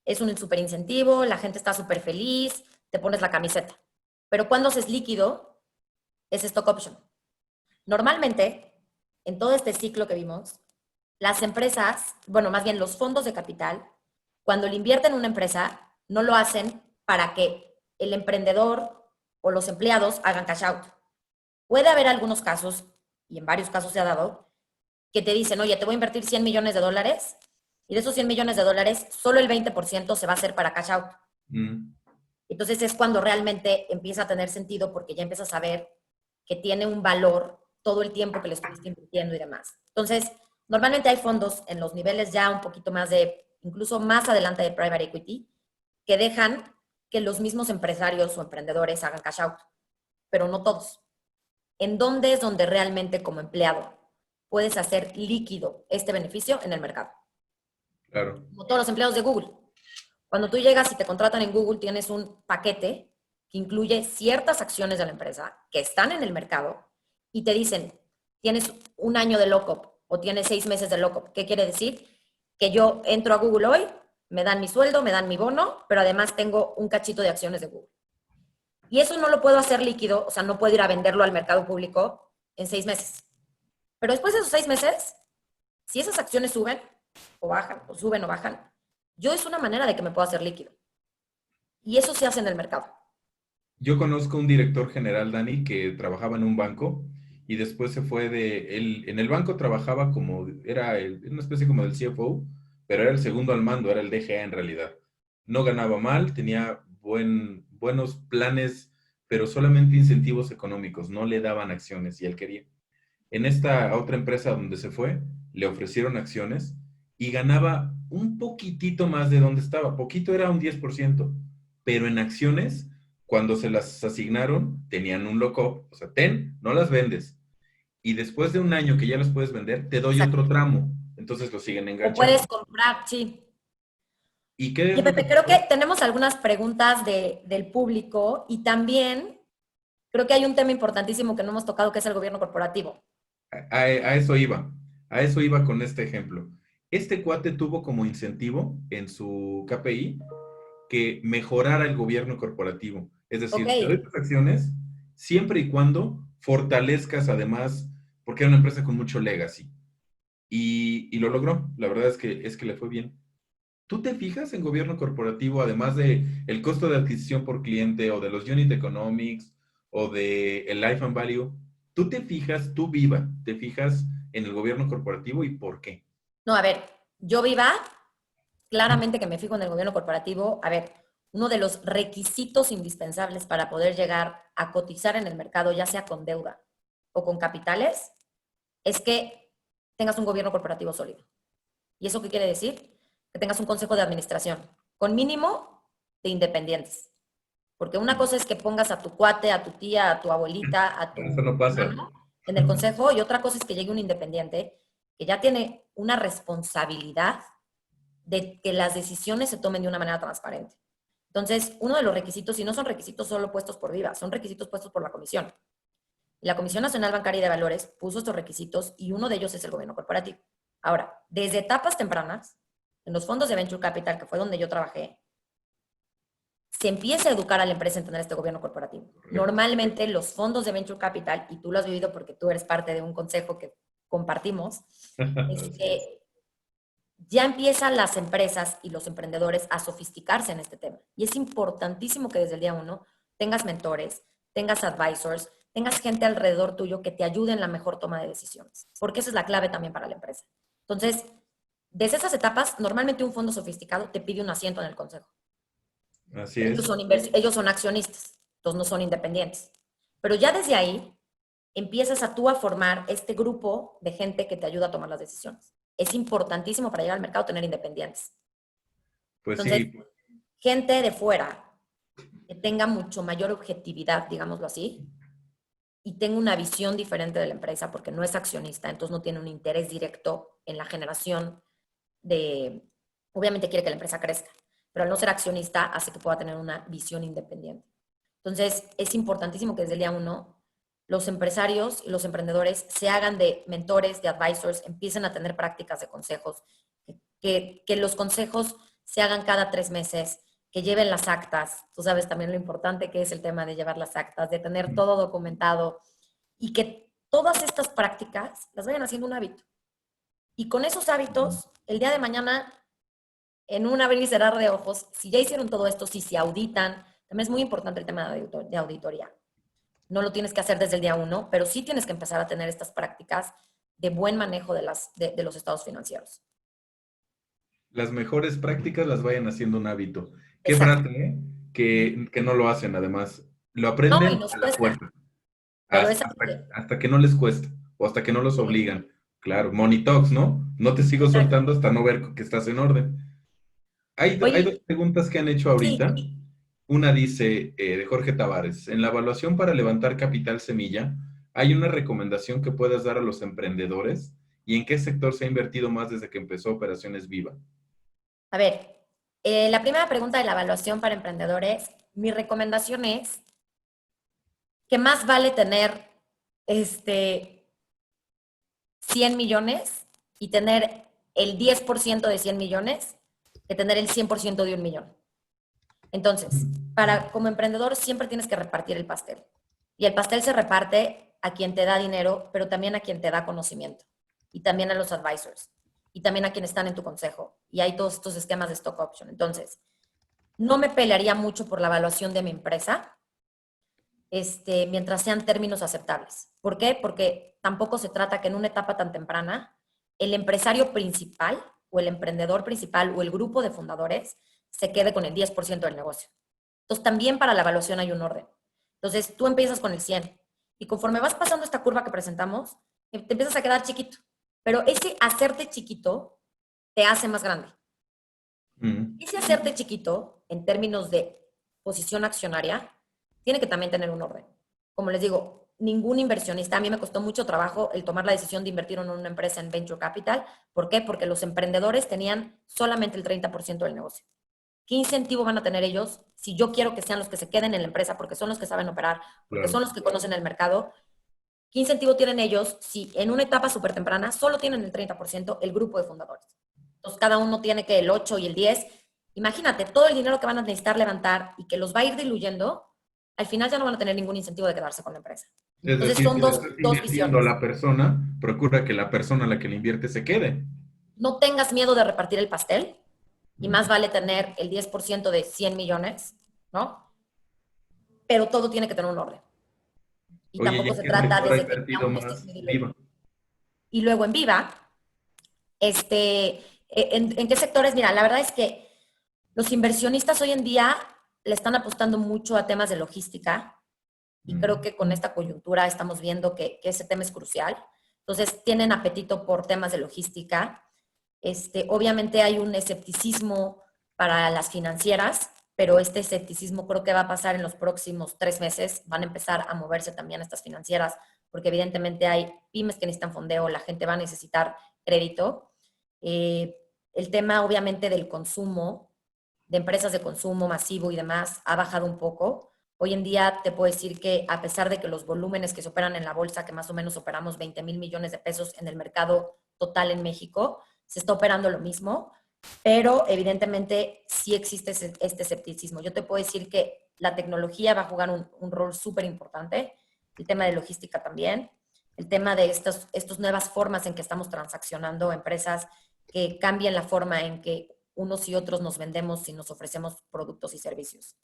Es un súper incentivo, la gente está súper feliz, te pones la camiseta. Pero cuando haces líquido, es stock option. Normalmente, en todo este ciclo que vimos, las empresas, bueno, más bien los fondos de capital, cuando le invierten en una empresa, no lo hacen para que el emprendedor o los empleados hagan cash out. Puede haber algunos casos, y en varios casos se ha dado, que te dicen, oye, te voy a invertir 100 millones de dólares y de esos 100 millones de dólares, solo el 20% se va a hacer para cash out. Mm. Entonces es cuando realmente empieza a tener sentido porque ya empiezas a ver que tiene un valor todo el tiempo que le estuviste invirtiendo y demás. Entonces, normalmente hay fondos en los niveles ya un poquito más de, incluso más adelante de private equity, que dejan que los mismos empresarios o emprendedores hagan cash out, pero no todos. ¿En dónde es donde realmente como empleado puedes hacer líquido este beneficio en el mercado? Claro. Como todos los empleados de Google. Cuando tú llegas y te contratan en Google, tienes un paquete que incluye ciertas acciones de la empresa que están en el mercado y te dicen, tienes un año de lockup o tienes 6 meses de lockup. ¿Qué quiere decir? Que yo entro a Google hoy, me dan mi sueldo, me dan mi bono, pero además tengo un cachito de acciones de Google. Y eso no lo puedo hacer líquido, o sea, no puedo ir a venderlo al mercado público en 6 meses. Pero después de esos 6 meses, si esas acciones suben o bajan, o suben o bajan, yo es una manera de que me pueda hacer líquido. Y eso se hace en el mercado. Yo conozco un director general, Dani, que trabajaba en un banco y después se fue en el banco trabajaba como, era una especie como del CFO, pero era el segundo al mando, era el DGA en realidad. No ganaba mal, tenía buenos planes, pero solamente incentivos económicos, no le daban acciones y él quería. En esta otra empresa donde se fue, le ofrecieron acciones y ganaba un poquitito más de donde estaba. Poquito era un 10%, pero en acciones, cuando se las asignaron, tenían un lock-up. O sea, no las vendes. Y después de un año que ya las puedes vender, te doy Exacto. otro tramo. Entonces lo siguen O enganchando. puedes comprar, sí. ¿Y qué es Oye, lo que Pepe, creo que pasó? tenemos algunas preguntas del público y también creo que hay un tema importantísimo que no hemos tocado, que es el gobierno corporativo. A eso iba. A eso iba con este ejemplo. Este cuate tuvo como incentivo en su KPI que mejorara el gobierno corporativo. Es Ok, decir, te doy tus acciones siempre y cuando fortalezcas además, porque era una empresa con mucho legacy. Y lo logró. La verdad es que le fue bien. ¿Tú te fijas en gobierno corporativo, además de el costo de adquisición por cliente o de los unit economics o de el life and value? ¿Tú te fijas, tú viva, te fijas en el gobierno corporativo y por qué? no, a ver, yo viva, claramente que me fijo en el gobierno corporativo. A ver, uno de los requisitos indispensables para poder llegar a cotizar en el mercado, ya sea con deuda o con capitales, es que tengas un gobierno corporativo sólido. ¿Y eso qué quiere decir? Que tengas un consejo de administración con mínimo de independientes. Porque una cosa es que pongas a tu cuate, a tu tía, a tu abuelita, a Eso tu no pasa. hermano en el consejo y otra cosa es que llegue un independiente que ya tiene una responsabilidad de que las decisiones se tomen de una manera transparente. Entonces, uno de los requisitos, y no son requisitos solo puestos por Viva, son requisitos puestos por la Comisión. La Comisión Nacional Bancaria y de Valores puso estos requisitos y uno de ellos es el gobierno corporativo. Ahora, desde etapas tempranas, en los fondos de Venture Capital, que fue donde yo trabajé, se empieza a educar a la empresa en tener este gobierno corporativo. Normalmente los fondos de Venture Capital, y tú lo has vivido porque tú eres parte de un consejo que compartimos, ya empiezan las empresas y los emprendedores a sofisticarse en este tema. Y es importantísimo que desde el día uno tengas mentores, tengas advisors, tengas gente alrededor tuyo que te ayude en la mejor toma de decisiones, porque esa es la clave también para la empresa. Entonces, desde esas etapas, normalmente un fondo sofisticado te pide un asiento en el consejo. Así es. Ellos son accionistas, entonces no son independientes. Pero ya desde ahí empiezas tú a formar este grupo de gente que te ayuda a tomar las decisiones. Es importantísimo para llegar al mercado tener independientes. Pues Entonces, sí. gente de fuera que tenga mucho mayor objetividad, digámoslo así, y tenga una visión diferente de la empresa porque no es accionista, entonces no tiene un interés directo en la generación de, obviamente quiere que la empresa crezca, pero al no ser accionista hace que pueda tener una visión independiente. Entonces, es importantísimo que desde el día uno los empresarios y los emprendedores se hagan de mentores, de advisors, empiecen a tener prácticas de consejos, que los consejos se hagan cada 3 meses, que lleven las actas. Tú sabes también lo importante que es el tema de llevar las actas, de tener todo documentado y que todas estas prácticas las vayan haciendo un hábito. Y con esos hábitos, el día de mañana, en un abrir y cerrar de ojos, si ya hicieron todo esto, si se auditan, también es muy importante el tema de auditoría. No lo tienes que hacer desde el día uno, pero sí tienes que empezar a tener estas prácticas de buen manejo de los estados financieros. Las mejores prácticas las vayan haciendo un hábito. Qué Exacto. frase, ¿eh? Que no lo hacen, además. Lo No, y aprenden nos a la cuesta, fuerza, pero hasta, es algo que... hasta que no les cuesta o hasta que no los Sí, obligan. Claro, Money Talks, ¿no? No te sigo exacto. soltando hasta no ver que estás en orden. Hay dos Oye, preguntas que han hecho sí, ahorita. Una dice, de Jorge Tavares, en la evaluación para levantar capital semilla, ¿hay una recomendación que puedas dar a los emprendedores? ¿Y en qué sector se ha invertido más desde que empezó Operaciones Viva? a ver, la primera pregunta de la evaluación para emprendedores, mi recomendación es que más vale tener 100 millones y tener el 10% de 100 millones que tener el 100% de 1 millón. Entonces, como emprendedor siempre tienes que repartir el pastel. Y el pastel se reparte a quien te da dinero, pero también a quien te da conocimiento. Y también a los advisors. Y también a quienes están en tu consejo. Y hay todos estos esquemas de stock option. Entonces, no me pelearía mucho por la evaluación de mi empresa, mientras sean términos aceptables. ¿Por qué? Porque tampoco se trata que en una etapa tan temprana el empresario principal o el emprendedor principal o el grupo de fundadores se quede con el 10% del negocio. Entonces, también para la evaluación hay un orden. Entonces, tú empiezas con el 100 y conforme vas pasando esta curva que presentamos, te empiezas a quedar chiquito. Pero ese hacerte chiquito te hace más grande. Ese hacerte chiquito, en términos de posición accionaria, tiene que también tener un orden. Como les digo, ningún inversionista, a mí me costó mucho trabajo el tomar la decisión de invertir en una empresa en Venture Capital. ¿Por qué? Porque los emprendedores tenían solamente el 30% del negocio. ¿Qué incentivo van a tener ellos si yo quiero que sean los que se queden en la empresa porque son los que saben operar, porque Claro. son los que conocen el mercado? ¿Qué incentivo tienen ellos si en una etapa súper temprana solo tienen el 30% el grupo de fundadores? Entonces, cada uno tiene que el 8 y el 10. Imagínate, todo el dinero que van a necesitar levantar y que los va a ir diluyendo, al final ya no van a tener ningún incentivo de quedarse con la empresa. Es Entonces, decir, son si le dos, estás dos invirtiendo a visiones. la persona, procura que la persona a la que le invierte se quede. No tengas miedo de repartir el pastel y Mm. más vale tener el 10% de 100 millones, ¿no? Pero todo tiene que tener un orden. Y Oye, ¿y tampoco en se qué trata sector ha desde que invertido aún estés más muy diluido. Viva? Y luego en Viva, ¿en qué sectores? Mira, la verdad es que los inversionistas hoy en día le están apostando mucho a temas de logística y creo que con esta coyuntura estamos viendo que ese tema es crucial. Entonces, tienen apetito por temas de logística. Obviamente hay un escepticismo para las financieras, pero este escepticismo creo que va a pasar en los próximos 3 meses. Van a empezar a moverse también estas financieras, porque evidentemente hay pymes que necesitan fondeo, la gente va a necesitar crédito. El tema, obviamente, del consumo, de empresas de consumo masivo y demás, ha bajado un poco. Hoy en día te puedo decir que a pesar de que los volúmenes que se operan en la bolsa, que más o menos operamos 20,000 millones de pesos en el mercado total en México, se está operando lo mismo, pero evidentemente sí existe este escepticismo. Yo te puedo decir que la tecnología va a jugar un rol súper importante, el tema de logística también, el tema de estas nuevas formas en que estamos transaccionando, empresas que cambian la forma en que unos y otros nos vendemos y nos ofrecemos productos y servicios.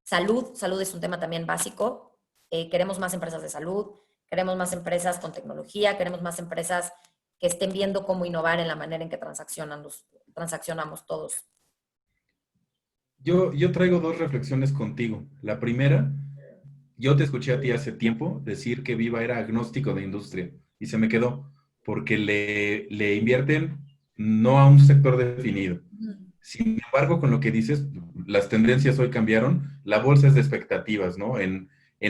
Salud es un tema también básico. Queremos más empresas de salud, queremos más empresas con tecnología, queremos más empresas que estén viendo cómo innovar en la manera en que transaccionamos todos. Yo traigo dos reflexiones contigo. La primera, yo te escuché a ti hace tiempo decir que Viva era agnóstico de industria y se me quedó porque le invierten no a un sector definido. Sin embargo, con lo que dices, las tendencias hoy cambiaron. La bolsa es de expectativas, ¿no? En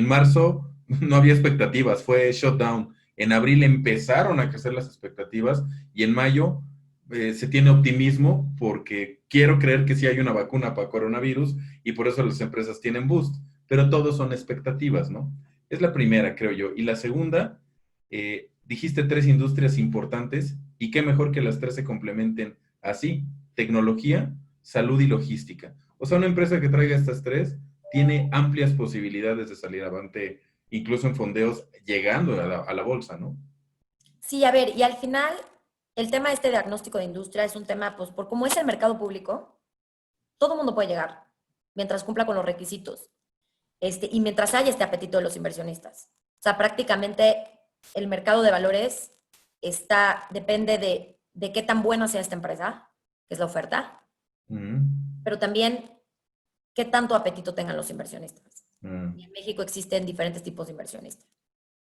marzo no había expectativas, fue shutdown. En abril empezaron a crecer las expectativas y en mayo se tiene optimismo porque quiero creer que sí hay una vacuna para coronavirus y por eso las empresas tienen boost, pero todos son expectativas, ¿no? Es la primera, creo yo. Y la segunda, dijiste tres industrias importantes y qué mejor que las tres se complementen así: tecnología, salud y logística. O sea, una empresa que traiga estas tres tiene amplias posibilidades de salir avante, incluso en fondeos, llegando a la bolsa, ¿no? Sí, a ver, y al final, el tema de este diagnóstico de industria es un tema, pues, por cómo es el mercado público, todo el mundo puede llegar, mientras cumpla con los requisitos, y mientras haya este apetito de los inversionistas. O sea, prácticamente el mercado de valores depende de qué tan buena sea esta empresa, que es la oferta, pero también qué tanto apetito tengan los inversionistas. Y en México existen diferentes tipos de inversionistas.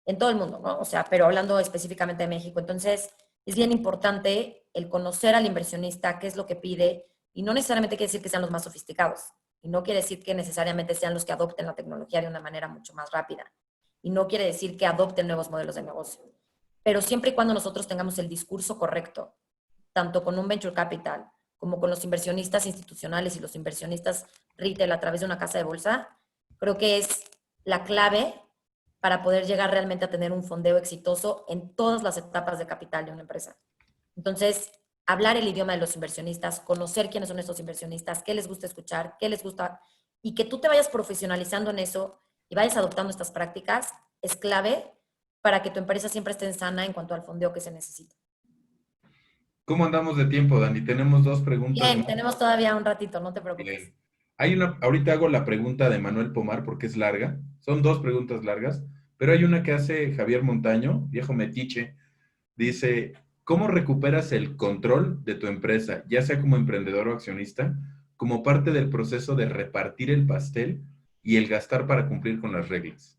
En todo el mundo, ¿no? O sea, pero hablando específicamente de México. Entonces, es bien importante el conocer al inversionista, qué es lo que pide, y no necesariamente quiere decir que sean los más sofisticados, y no quiere decir que necesariamente sean los que adopten la tecnología de una manera mucho más rápida, y no quiere decir que adopten nuevos modelos de negocio. Pero siempre y cuando nosotros tengamos el discurso correcto, tanto con un venture capital como con los inversionistas institucionales y los inversionistas retail a través de una casa de bolsa, creo que es la clave para poder llegar realmente a tener un fondeo exitoso en todas las etapas de capital de una empresa. Entonces, hablar el idioma de los inversionistas, conocer quiénes son estos inversionistas, qué les gusta escuchar, qué les gusta, y que tú te vayas profesionalizando en eso y vayas adoptando estas prácticas, es clave para que tu empresa siempre esté sana en cuanto al fondeo que se necesita. ¿Cómo andamos de tiempo, Dani? Tenemos dos preguntas Bien, más. tenemos todavía un ratito, no te preocupes. Bien. Ahorita hago la pregunta de Manuel Pomar porque es larga. Son dos preguntas largas, pero hay una que hace Javier Montaño, viejo metiche. Dice, ¿cómo recuperas el control de tu empresa, ya sea como emprendedor o accionista, como parte del proceso de repartir el pastel y el gastar para cumplir con las reglas?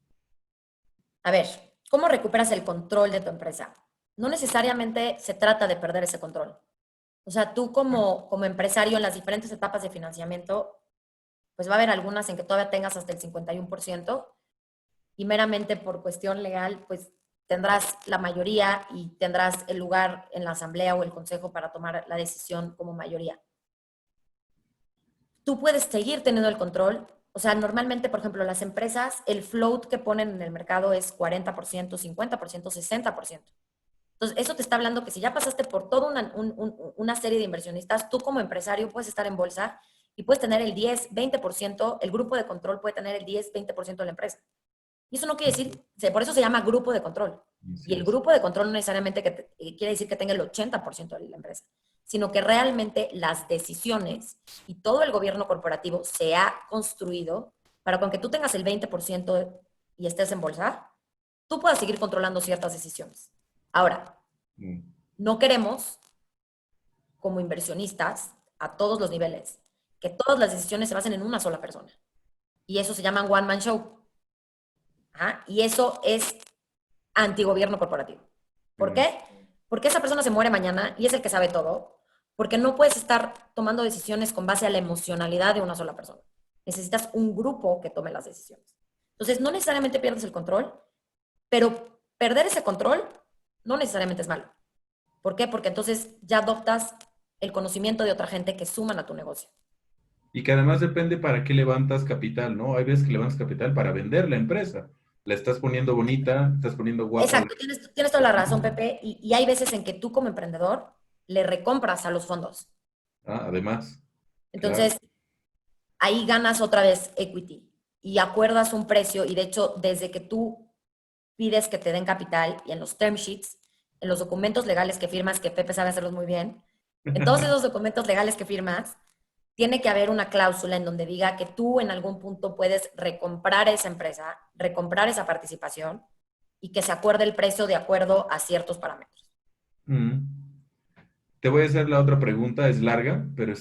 A ver, ¿cómo recuperas el control de tu empresa? No necesariamente se trata de perder ese control. O sea, tú como empresario en las diferentes etapas de financiamiento, pues va a haber algunas en que todavía tengas hasta el 51% y meramente por cuestión legal, pues tendrás la mayoría y tendrás el lugar en la asamblea o el consejo para tomar la decisión como mayoría. Tú puedes seguir teniendo el control. O sea, normalmente, por ejemplo, las empresas, el float que ponen en el mercado es 40%, 50%, 60%. Entonces, eso te está hablando que si ya pasaste por toda una serie de inversionistas, tú como empresario puedes estar en bolsa y puedes tener el 10, 20%, el grupo de control puede tener el 10, 20% de la empresa. Y eso no quiere decir, por eso se llama grupo de control. Así Y el es. grupo de control no necesariamente quiere decir que tenga el 80% de la empresa, sino que realmente las decisiones y todo el gobierno corporativo se ha construido para con que tú tengas el 20% y estés en bolsa, tú puedas seguir controlando ciertas decisiones. Ahora, Mm. no queremos, como inversionistas, a todos los niveles, que todas las decisiones se basen en una sola persona. Y eso se llama one man show. ¿Ah? Y eso es antigobierno corporativo. ¿Por Mm. qué? Porque esa persona se muere mañana y es el que sabe todo. Porque no puedes estar tomando decisiones con base a la emocionalidad de una sola persona. Necesitas un grupo que tome las decisiones. Entonces, no necesariamente pierdes el control, pero perder ese control no necesariamente es malo. ¿Por qué? Porque entonces ya adoptas el conocimiento de otra gente que suman a tu negocio. Y que además depende para qué levantas capital, ¿no? Hay veces que levantas capital para vender la empresa. La estás poniendo bonita, estás poniendo guapa. Exacto, tienes toda la razón, Pepe, y hay veces en que tú como emprendedor le recompras a los fondos. Ah, además, claro. Entonces, ahí ganas otra vez equity y acuerdas un precio y de hecho, desde que tú pides que te den capital y en los term sheets, en los documentos legales que firmas, que Pepe sabe hacerlos muy bien, en todos esos documentos legales que firmas, tiene que haber una cláusula en donde diga que tú en algún punto puedes recomprar esa empresa, recomprar esa participación y que se acuerde el precio de acuerdo a ciertos parámetros. Mm. Te voy a hacer la otra pregunta, es larga, pero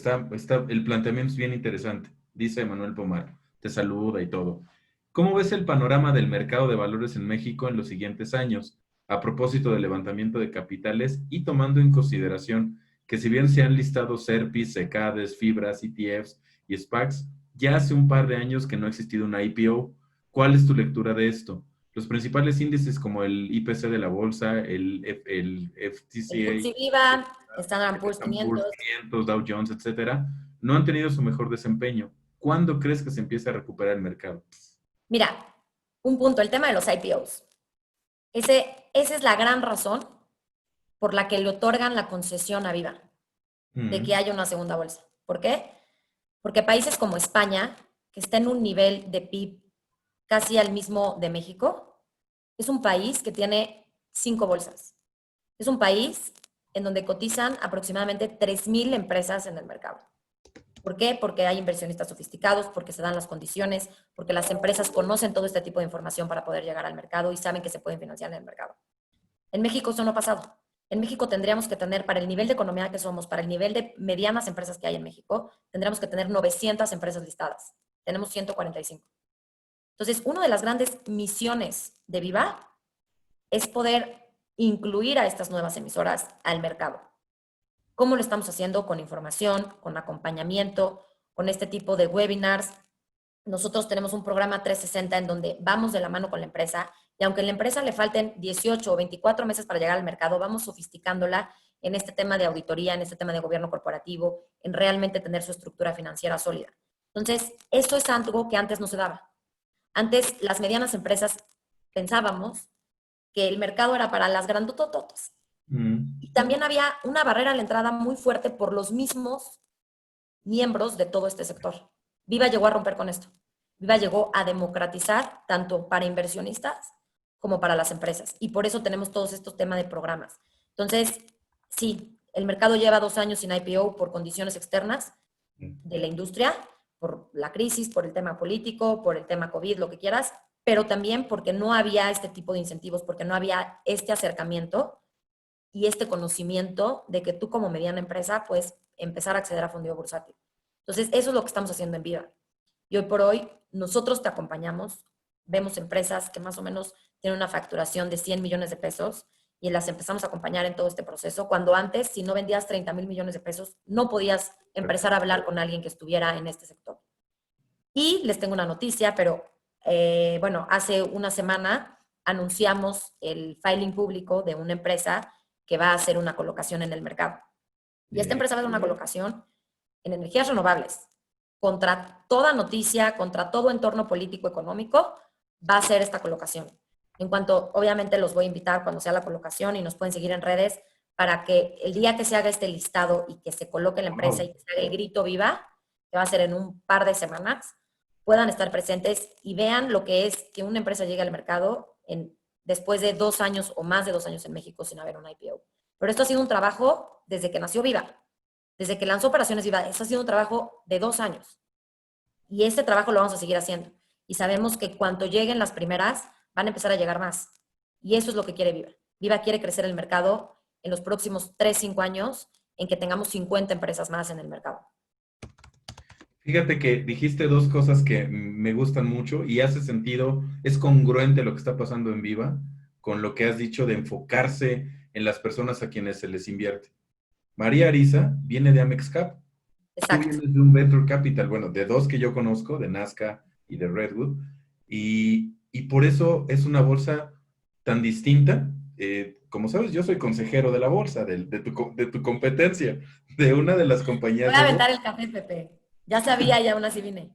el planteamiento es bien interesante. Dice Manuel Pomar, te saluda y todo. ¿Cómo ves el panorama del mercado de valores en México en los siguientes años, a propósito del levantamiento de capitales y tomando en consideración que si bien se han listado SERPIs, SECADES, FIBRAS, ETFs y SPACs, ya hace un par de años que no ha existido una IPO? ¿Cuál es tu lectura de esto? Los principales índices como el IPC de la bolsa, el El FTSE, FTSE Viva, Standard el Poor's Standard 500. 500, Dow Jones, etcétera, no han tenido su mejor desempeño. ¿Cuándo crees que se empieza a recuperar el mercado? Mira, un punto, el tema de los IPOs. Esa es la gran razón por la que le otorgan la concesión a Viva, de que Mm, haya una segunda bolsa. ¿Por qué? Porque países como España, que está en un nivel de PIB casi al mismo de México, es un país que tiene 5 bolsas. Es un país en donde cotizan aproximadamente 3,000 empresas en el mercado. ¿Por qué? Porque hay inversionistas sofisticados, porque se dan las condiciones, porque las empresas conocen todo este tipo de información para poder llegar al mercado y saben que se pueden financiar en el mercado. En México eso no ha pasado. En México tendríamos que tener, para el nivel de economía que somos, para el nivel de medianas empresas que hay en México, tendríamos que tener 900 empresas listadas. Tenemos 145. Entonces, una de las grandes misiones de Viva es poder incluir a estas nuevas emisoras al mercado. ¿Cómo lo estamos haciendo? Con información, con acompañamiento, con este tipo de webinars. Nosotros tenemos un programa 360 en donde vamos de la mano con la empresa y aunque a la empresa le falten 18 o 24 meses para llegar al mercado, vamos sofisticándola en este tema de auditoría, en este tema de gobierno corporativo, en realmente tener su estructura financiera sólida. Entonces, esto es algo que antes no se daba. Antes, las medianas empresas pensábamos que el mercado era para las grandotototas. mm, Y también había una barrera a la entrada muy fuerte por los mismos miembros de todo este sector. Viva llegó a romper con esto. Viva llegó a democratizar tanto para inversionistas como para las empresas. Y por eso tenemos todos estos temas de programas. Entonces, sí, el mercado lleva 2 años sin IPO por condiciones externas de la industria, por la crisis, por el tema político, por el tema COVID, lo que quieras, pero también porque no había este tipo de incentivos, porque no había este acercamiento y este conocimiento de que tú como mediana empresa puedes empezar a acceder a fondeo bursátil. Entonces, eso es lo que estamos haciendo en Viva. Y hoy por hoy, nosotros te acompañamos, vemos empresas que más o menos tienen una facturación de 100 millones de pesos y las empezamos a acompañar en todo este proceso, cuando antes, si no vendías 30,000 millones de pesos, no podías empezar a hablar con alguien que estuviera en este sector. Y les tengo una noticia, pero bueno, hace una semana anunciamos el filing público de una empresa que va a hacer una colocación en el mercado. Y esta bien. empresa va a hacer una colocación en energías renovables. Contra toda noticia, contra todo entorno político económico, va a ser esta colocación. En cuanto, obviamente, los voy a invitar cuando sea la colocación y nos pueden seguir en redes para que el día que se haga este listado y que se coloque la empresa Wow. y que se haga el grito viva, que va a ser en un par de semanas, puedan estar presentes y vean lo que es que una empresa llegue al mercado después de 2 años o más de 2 años en México sin haber un IPO. Pero esto ha sido un trabajo desde que nació Viva, desde que lanzó Operaciones Viva. Esto ha sido un trabajo de 2 años. Y este trabajo lo vamos a seguir haciendo. Y sabemos que cuando lleguen las primeras, van a empezar a llegar más. Y eso es lo que quiere Viva. Viva quiere crecer el mercado en los próximos 3, 5 años, en que tengamos 50 empresas más en el mercado. Fíjate que dijiste dos cosas que me gustan mucho y hace sentido, es congruente lo que está pasando en Viva con lo que has dicho de enfocarse en las personas a quienes se les invierte. María Arisa viene de Amex Cap. Tú Exacto. vienes de un Venture Capital, bueno, de dos que yo conozco, de Nazca y de Redwood, y por eso es una bolsa tan distinta. como sabes, yo soy consejero de la bolsa, de tu competencia, de una de las Voy compañías a de bolsa. aventar el café, Pepe. Ya sabía y aún así vine.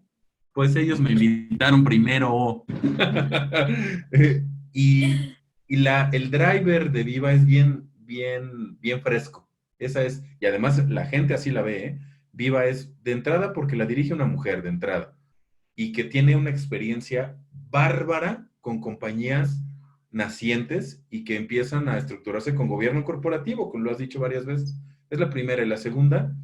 Pues ellos me invitaron primero. Eh, y el driver de Viva es bien fresco. Esa es, y además la gente así la ve, ¿eh? Viva es de entrada porque la dirige una mujer de entrada y que tiene una experiencia bárbara con compañías nacientes y que empiezan a estructurarse con gobierno corporativo, como lo has dicho varias veces. Es la primera. Y la segunda,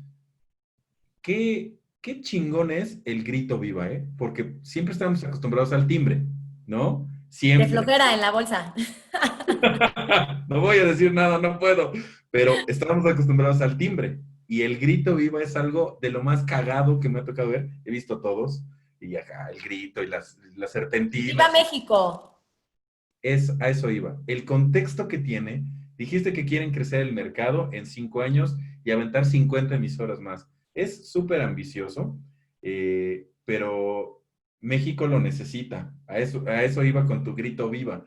qué chingón es el grito viva, ¿eh? Porque siempre estamos acostumbrados al timbre, ¿no? De Siempre. flojera en la bolsa. No voy a decir nada, no puedo, pero estamos acostumbrados al timbre. Y el grito viva es algo de lo más cagado que me ha tocado ver. He visto todos, y acá el grito y las ¡Viva serpentinas. México! A eso iba. El contexto que tiene, dijiste que quieren crecer el mercado en 5 años y aventar 50 emisoras más. Es súper ambicioso, pero México lo necesita. A eso iba con tu grito viva.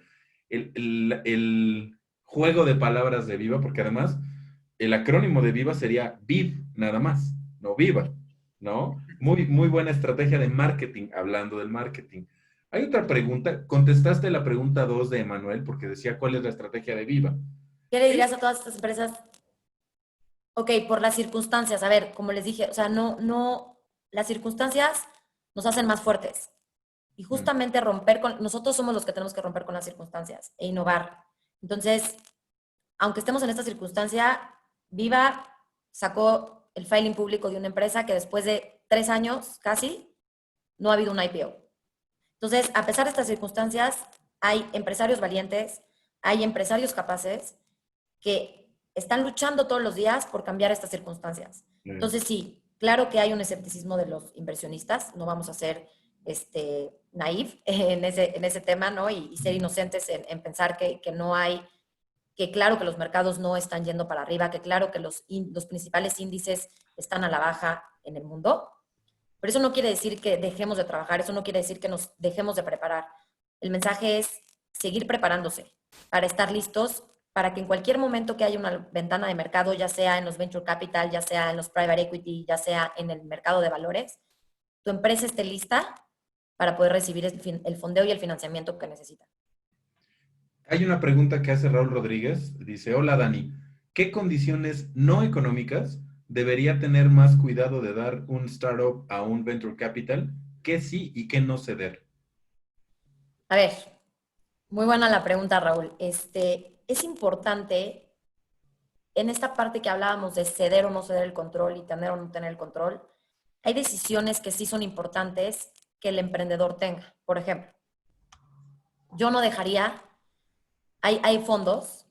El juego de palabras de viva, porque además el acrónimo de viva sería VIV, nada más, no viva, ¿no? Muy buena estrategia de marketing, hablando del marketing. Hay otra pregunta. Contestaste la pregunta 2 de Emanuel porque decía cuál es la estrategia de Viva. ¿Qué le dirías a todas estas empresas? Ok, por las circunstancias. A ver, como les dije, o sea, las circunstancias nos hacen más fuertes. Y Mm. justamente nosotros somos los que tenemos que romper con las circunstancias e innovar. Entonces, aunque estemos en esta circunstancia, Viva sacó el filing público de una empresa que después de 3 años casi no ha habido un IPO. Entonces, a pesar de estas circunstancias, hay empresarios valientes, hay empresarios capaces que están luchando todos los días por cambiar estas circunstancias. Entonces, sí, claro que hay un escepticismo de los inversionistas, no vamos a ser naif en ese tema, ¿no? Y ser inocentes en pensar que no hay, que claro que los mercados no están yendo para arriba, que claro que los principales índices están a la baja en el mundo, pero eso no quiere decir que dejemos de trabajar, eso no quiere decir que nos dejemos de preparar. El mensaje es seguir preparándose para estar listos, para que en cualquier momento que haya una ventana de mercado, ya sea en los venture capital, ya sea en los private equity, ya sea en el mercado de valores, tu empresa esté lista para poder recibir el fondeo y el financiamiento que necesita. Hay una pregunta que hace Raúl Rodríguez. Dice, hola Dani, ¿qué condiciones no económicas debería tener más cuidado de dar un startup a un venture capital? ¿Qué sí y qué no ceder? A ver, muy buena la pregunta, Raúl. Es importante en esta parte que hablábamos de ceder o no ceder el control y tener o no tener el control, hay decisiones que sí son importantes que el emprendedor tenga. Por ejemplo, yo no dejaría, hay fondos,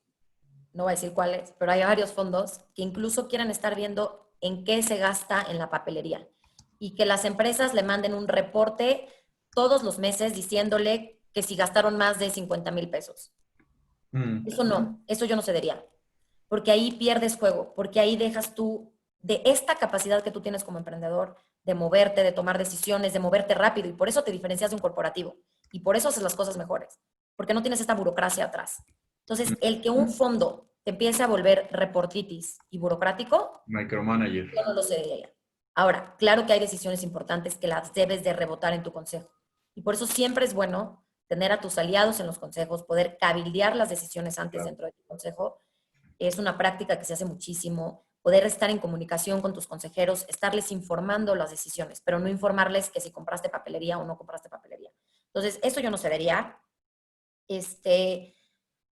no voy a decir cuáles, pero hay varios fondos que incluso quieren estar viendo en qué se gasta en la papelería y que las empresas le manden un reporte todos los meses diciéndole que si gastaron más de 50,000 pesos. Mm, Eso no, eso yo no cedería, porque ahí pierdes juego, porque ahí dejas tú de esta capacidad que tú tienes como emprendedor de moverte, de tomar decisiones, de moverte rápido, y por eso te diferencias de un corporativo, y por eso haces las cosas mejores, porque no tienes esta burocracia atrás. Entonces, mm. el que un fondo te empiece a volver reportitis y burocrático, Micromanager. yo no lo cedería. Ahora, claro que hay decisiones importantes que las debes de rebotar en tu consejo, y por eso siempre es bueno tener a tus aliados en los consejos, poder cabildear las decisiones antes Claro. dentro de tu consejo. Es una práctica que se hace muchísimo, poder estar en comunicación con tus consejeros, estarles informando las decisiones, pero no informarles que si compraste papelería o no compraste papelería. Entonces, eso yo no cedería.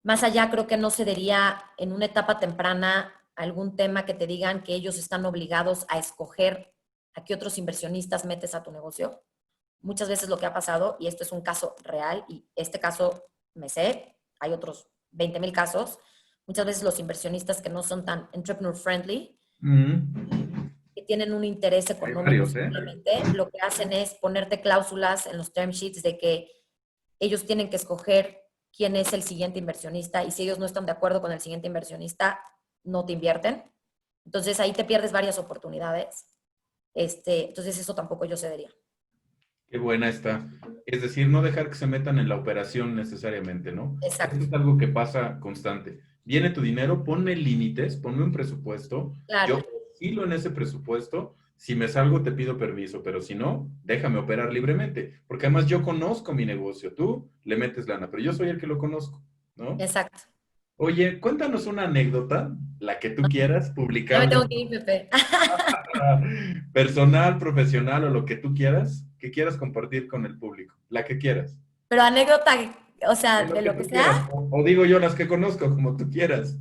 Más allá, creo que no cedería en una etapa temprana algún tema que te digan que ellos están obligados a escoger a qué otros inversionistas metes a tu negocio. Muchas veces lo que ha pasado, y esto es un caso real, y este caso me sé, hay otros 20,000 casos, muchas veces los inversionistas que no son tan entrepreneur friendly, Mm. que tienen un interés Hay económico varios, ¿eh? simplemente, lo que hacen es ponerte cláusulas en los term sheets de que ellos tienen que escoger quién es el siguiente inversionista y si ellos no están de acuerdo con el siguiente inversionista, no te invierten. Entonces ahí te pierdes varias oportunidades. Entonces eso tampoco yo cedería. Qué buena está. Es decir, no dejar que se metan en la operación necesariamente, ¿no? Esto Exacto. es algo que pasa constante. viene tu dinero, ponme límites, ponme un presupuesto, yo Claro, oscilo en ese presupuesto, si me salgo te pido permiso, pero si no, déjame operar libremente, porque además yo conozco mi negocio, tú le metes lana, pero yo soy el que lo conozco, ¿no? exacto. Oye, cuéntanos una anécdota, la que tú quieras, Ya me publicable, tengo que ir, Pepe. personal, profesional o lo que tú quieras, que quieras compartir con el público, la que quieras. Pero anécdota, o sea, De lo de que lo que tú sea. quieras. O digo yo las que conozco, como tú quieras.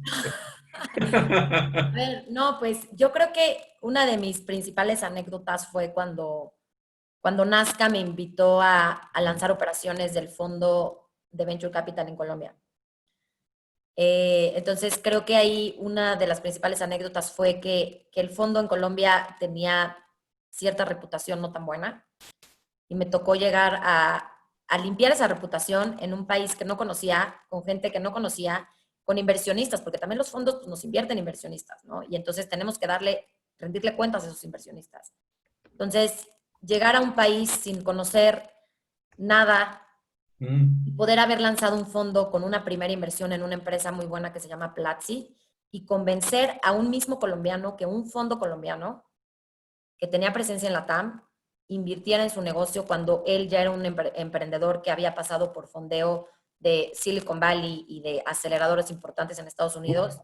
A ver, no, pues yo creo que una de mis principales anécdotas fue cuando Nazca me invitó a lanzar operaciones del fondo de Venture Capital en Colombia. Entonces, creo que ahí una de las principales anécdotas fue que el fondo en Colombia tenía cierta reputación no tan buena y me tocó llegar a limpiar esa reputación en un país que no conocía, con gente que no conocía, con inversionistas, porque también los fondos pues, nos invierten inversionistas, ¿no? Y entonces tenemos que rendirle cuentas a esos inversionistas. Entonces, llegar a un país sin conocer nada y Mm. poder haber lanzado un fondo con una primera inversión en una empresa muy buena que se llama Platzi y convencer a un mismo colombiano que un fondo colombiano que tenía presencia en la TAM invirtiera en su negocio cuando él ya era un emprendedor que había pasado por fondeo de Silicon Valley y de aceleradores importantes en Estados Unidos.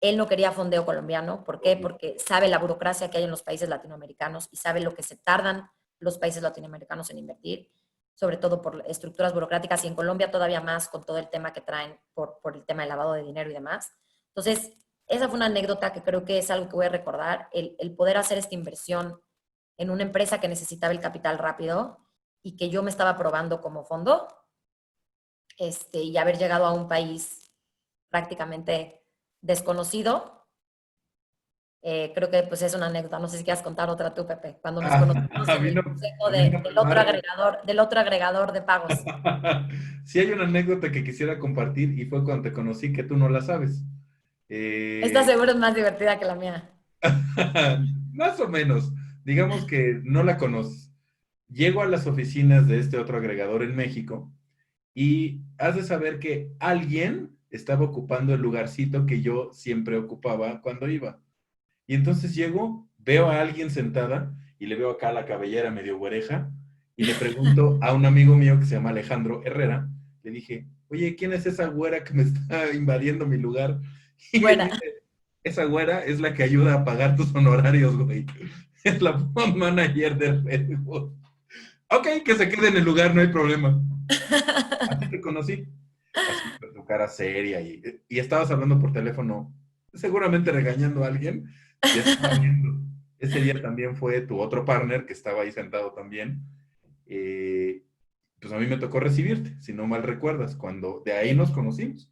Él no quería fondeo colombiano. ¿Por qué? Porque sabe la burocracia que hay en los países latinoamericanos y sabe lo que se tardan los países latinoamericanos en invertir, sobre todo por estructuras burocráticas y en Colombia todavía más con todo el tema que traen por el tema del lavado de dinero y demás. Entonces, esa fue una anécdota que creo que es algo que voy a recordar, el poder hacer esta inversión en una empresa que necesitaba el capital rápido y que yo me estaba probando como fondo, y haber llegado a un país prácticamente desconocido. Creo que pues es una anécdota. No sé si quieras contar otra tú, Pepe, cuando nos conocimos A en mí el no, consejo a mí no me embargues. del otro agregador de pagos. Sí hay una anécdota que quisiera compartir y fue cuando te conocí que tú no la sabes. Esta Eh, seguro es más divertida que la mía. Más o menos. Digamos que no la conoces. Llego a las oficinas de este otro agregador en México y has de saber que alguien estaba ocupando el lugarcito que yo siempre ocupaba cuando iba. Y entonces llego, veo a alguien sentada y le veo acá la cabellera medio güereja y le pregunto a un amigo mío que se llama Alejandro Herrera, le dije, oye, ¿quién es esa güera que me está invadiendo mi lugar? Y me Buena. dice, esa güera es la que ayuda a pagar tus honorarios, güey. Es la fund manager del Facebook. Ok, que se quede en el lugar, no hay problema. Así te conocí. Así con tu cara seria y estabas hablando por teléfono, seguramente regañando a alguien, y estaba viendo. Ese día también fue tu otro partner que estaba ahí sentado también. Eh, pues a mí me tocó recibirte, si no mal recuerdas, cuando de ahí nos conocimos,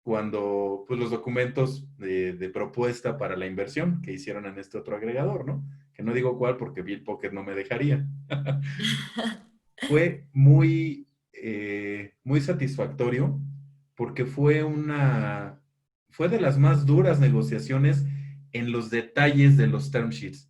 cuando pues los documentos de propuesta para la inversión que hicieron en este otro agregador, ¿no? Que no digo cuál porque Bill Pocket no me dejaría. Fue muy satisfactorio porque fue de las más duras negociaciones en los detalles de los term sheets.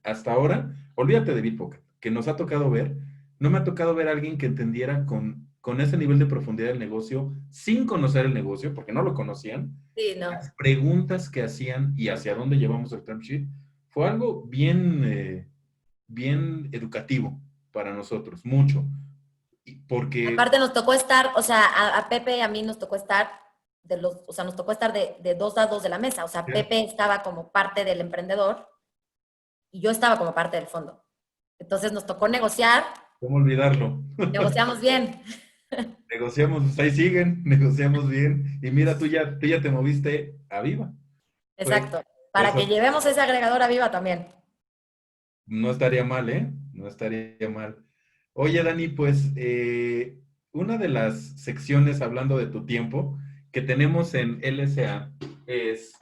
Hasta ahora, olvídate de Bitpocket, que nos ha tocado ver, no me ha tocado ver a alguien que entendiera con ese nivel de profundidad el negocio, sin conocer el negocio, porque no lo conocían, Sí, no. las preguntas que hacían y hacia dónde llevamos el term sheet, fue algo bien educativo para nosotros, mucho. Porque, Aparte nos tocó estar, o sea, a Pepe y a mí nos tocó estar o sea, nos tocó estar de dos lados de la mesa. O sea, Pepe estaba como parte del emprendedor y yo estaba como parte del fondo. Entonces nos tocó negociar, ¿cómo olvidarlo? negociamos bien. Negociamos, pues ahí siguen, negociamos bien. Y mira, tú ya te moviste a Viva. Fue, Exacto. fue Para que llevemos ese agregador a Viva también. no estaría mal, ¿eh? No estaría mal. Oye, Dani, pues una de las secciones, hablando de tu tiempo, que tenemos en LSA es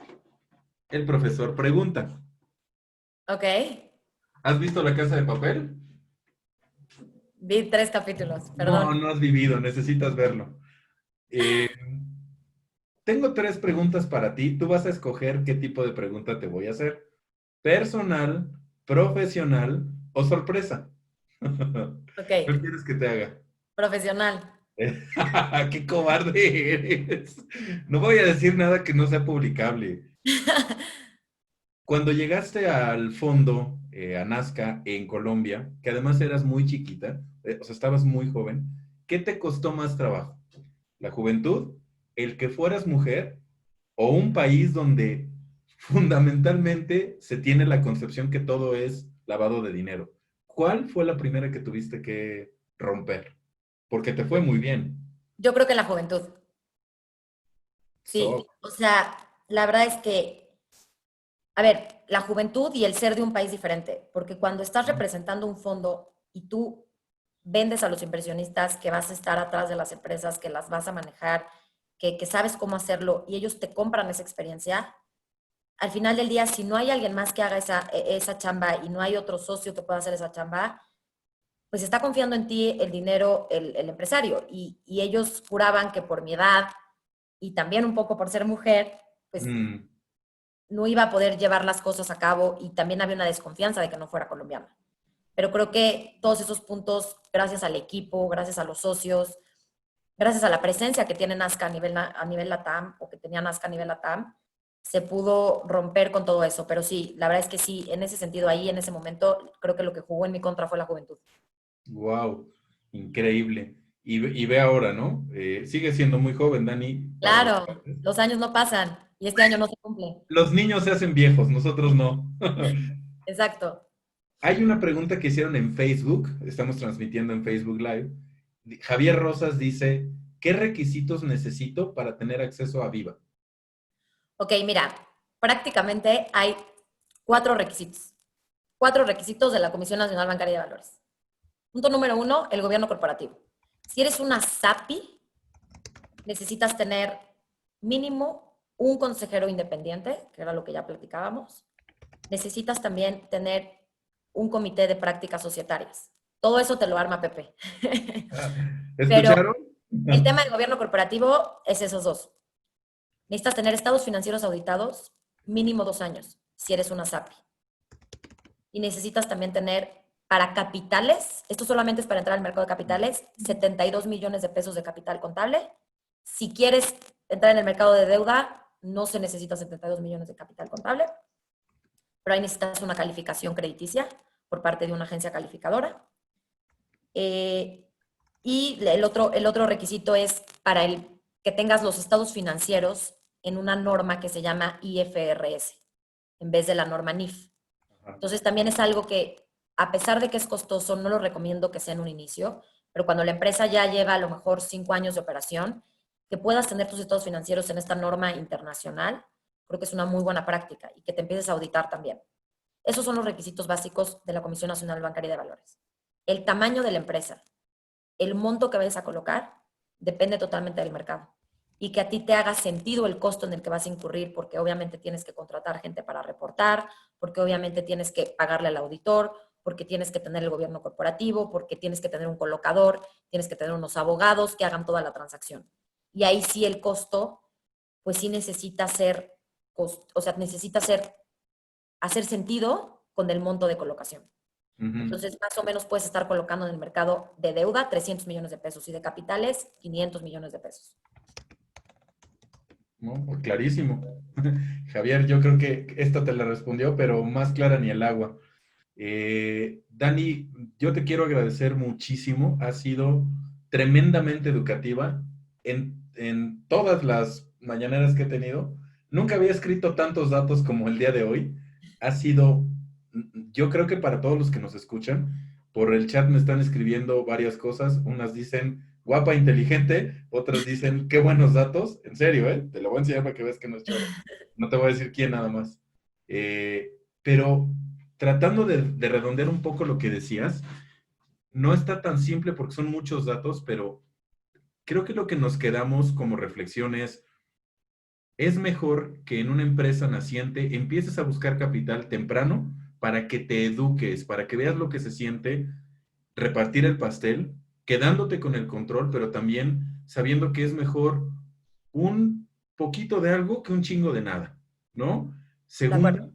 el profesor pregunta. Ok. ¿Has visto La Casa de Papel? Vi 3 capítulos, No, perdón. no has vivido, necesitas verlo. Eh, Tengo tres preguntas para ti. Tú vas a escoger qué tipo de pregunta te voy a hacer. ¿Personal, profesional o sorpresa? Ok. ¿Qué quieres que te haga? Profesional. ¡Qué cobarde eres! No voy a decir nada que no sea publicable. Cuando llegaste al fondo, a Nazca, en Colombia, que además eras muy chiquita, o sea, estabas muy joven, ¿qué te costó más trabajo? ¿La juventud? ¿El que fueras mujer? ¿O un país donde fundamentalmente se tiene la concepción que todo es lavado de dinero? ¿Cuál fue la primera que tuviste que romper? Porque te fue muy bien. Yo creo que la juventud. Sí, So, o sea, la verdad es que, a ver, la juventud y el ser de un país diferente, porque cuando estás representando un fondo y tú vendes a los inversionistas que vas a estar atrás de las empresas, que las vas a manejar, que sabes cómo hacerlo y ellos te compran esa experiencia, al final del día, si no hay alguien más que haga esa chamba y no hay otro socio que pueda hacer esa chamba, pues está confiando en ti el dinero, el empresario. Y ellos juraban que por mi edad y también un poco por ser mujer, pues mm, no iba a poder llevar las cosas a cabo y también había una desconfianza de que no fuera colombiana. Pero creo que todos esos puntos, gracias al equipo, gracias a los socios, gracias a la presencia que tiene Nazca a nivel LATAM o que tenía Nazca a nivel LATAM, se pudo romper con todo eso. Pero sí, la verdad es que sí, en ese sentido, ahí, en ese momento, creo que lo que jugó en mi contra fue la juventud. wow, increíble. Y ve ahora, ¿no? Sigue siendo muy joven, Dani, para lo que Claro, haces. los años no pasan y este año no se cumple. Los niños se hacen viejos, nosotros no. Exacto. Hay una pregunta que hicieron en Facebook, estamos transmitiendo en Facebook Live. Javier Rosas dice, ¿qué requisitos necesito para tener acceso a Viva? Ok, mira, prácticamente hay cuatro requisitos. Cuatro requisitos de la Comisión Nacional Bancaria de Valores. Punto número uno, el gobierno corporativo. Si eres una SAPI, necesitas tener mínimo un consejero independiente, que era lo que ya platicábamos. Necesitas también tener un comité de prácticas societarias. Todo eso te lo arma Pepe. Pero ¿Escucharon? el tema del gobierno corporativo es esos dos. Necesitas tener estados financieros auditados mínimo 2 años, si eres una SAPI. Y necesitas también tener para capitales, esto solamente es para entrar al mercado de capitales, 72 millones de pesos de capital contable. Si quieres entrar en el mercado de deuda, no se necesita 72 millones de capital contable, pero ahí necesitas una calificación crediticia por parte de una agencia calificadora. Y el otro requisito es para que tengas los estados financieros en una norma que se llama IFRS, en vez de la norma NIF. Entonces también es algo que, a pesar de que es costoso, no lo recomiendo que sea en un inicio, pero cuando la empresa ya lleva a lo mejor 5 años de operación, que puedas tener tus estados financieros en esta norma internacional, creo que es una muy buena práctica y que te empieces a auditar también. Esos son los requisitos básicos de la Comisión Nacional Bancaria de Valores. El tamaño de la empresa, el monto que vayas a colocar, depende totalmente del mercado. Y que a ti te haga sentido el costo en el que vas a incurrir, porque obviamente tienes que contratar gente para reportar, porque obviamente tienes que pagarle al auditor, porque tienes que tener el gobierno corporativo, porque tienes que tener un colocador, tienes que tener unos abogados que hagan toda la transacción. Y ahí sí el costo, pues sí necesita ser, o sea, necesita hacer sentido con el monto de colocación. Ujú. Entonces, más o menos puedes estar colocando en el mercado de deuda 300 millones de pesos y de capitales 500 millones de pesos. No, pues clarísimo. Javier, yo creo que esta te la respondió, pero más clara ni el agua. Dani, yo te quiero agradecer muchísimo. Ha sido tremendamente educativa en todas las mañaneras que he tenido. Nunca había escrito tantos datos como el día de hoy. Ha sido, yo creo que para todos los que nos escuchan, por el chat me están escribiendo varias cosas. Unas dicen guapa, inteligente, otras dicen qué buenos datos. En serio, ¿eh? Te lo voy a enseñar para que veas que no es choro. No te voy a decir quién nada más. Pero tratando de redondear un poco lo que decías, no está tan simple porque son muchos datos, pero creo que lo que nos quedamos como reflexión es mejor que en una empresa naciente empieces a buscar capital temprano para que te eduques, para que veas lo que se siente repartir el pastel, quedándote con el control, pero también sabiendo que es mejor un poquito de algo que un chingo de nada, ¿no? De Segunda, acuerdo.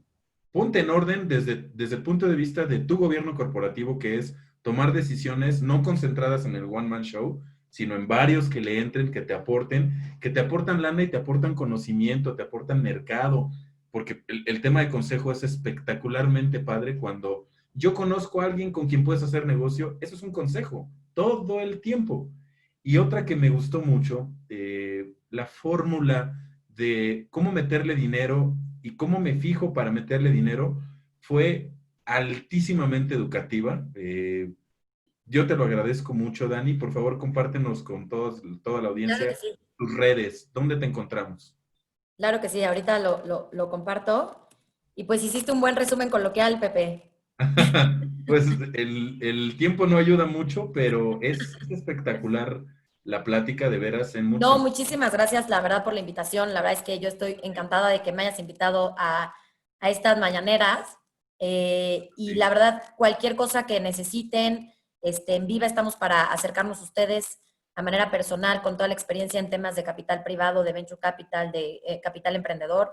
ponte en orden desde el punto de vista de tu gobierno corporativo, que es tomar decisiones no concentradas en el one-man show, sino en varios que le entren, que te aportan lana y te aportan conocimiento, te aportan mercado, porque el tema de consejo es espectacularmente padre cuando yo conozco a alguien con quien puedes hacer negocio, eso es un consejo, todo el tiempo. Y otra que me gustó mucho, la fórmula de cómo meterle dinero y cómo me fijo para meterle dinero fue altísimamente educativa. Yo te lo agradezco mucho, Dani. Por favor, compártenos con toda la Claro audiencia que sí. tus redes. ¿Dónde te encontramos? Claro que sí, ahorita lo comparto. Y pues hiciste un buen resumen coloquial, Pepe. Pues el tiempo no ayuda mucho, pero es espectacular la plática, de veras, en muchos No, sentidos. muchísimas gracias, la verdad, por la invitación. La verdad es que yo estoy encantada de que me hayas invitado a estas mañaneras. Y la Sí. verdad, cualquier cosa que necesiten, en Viva estamos para acercarnos a ustedes a manera personal, con toda la experiencia en temas de capital privado, de venture capital, de capital emprendedor.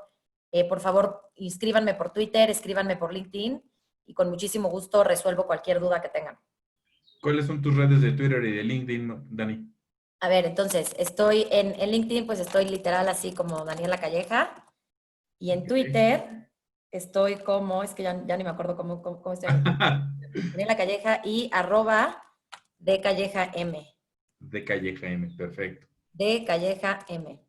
Por favor, inscríbanme por Twitter, escríbanme por LinkedIn y con muchísimo gusto resuelvo cualquier duda que tengan. ¿Cuáles son tus redes de Twitter y de LinkedIn, Dani? A ver, entonces, estoy en LinkedIn, pues estoy literal así como Daniela Calleja. Y en Ok. Twitter estoy como, es que ya ni me acuerdo cómo estoy en Twitter. Daniela Calleja y arroba de Calleja M. De Calleja M, perfecto. De Calleja M.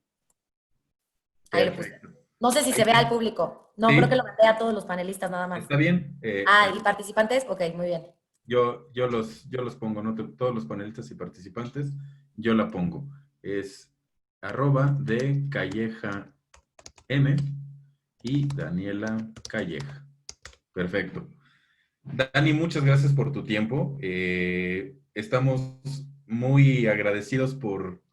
Ahí lo puse. Perfecto. No sé si Ahí se ve al está. público. No, creo que lo Sí, mandé a todos los panelistas nada más. está bien. Ah, ¿y participantes? Ok, muy bien. Yo los pongo, ¿no? Todos los panelistas y participantes, yo la pongo. Es arroba de Calleja M y Daniela Calleja. Perfecto. Dani, muchas gracias por tu tiempo. Estamos muy agradecidos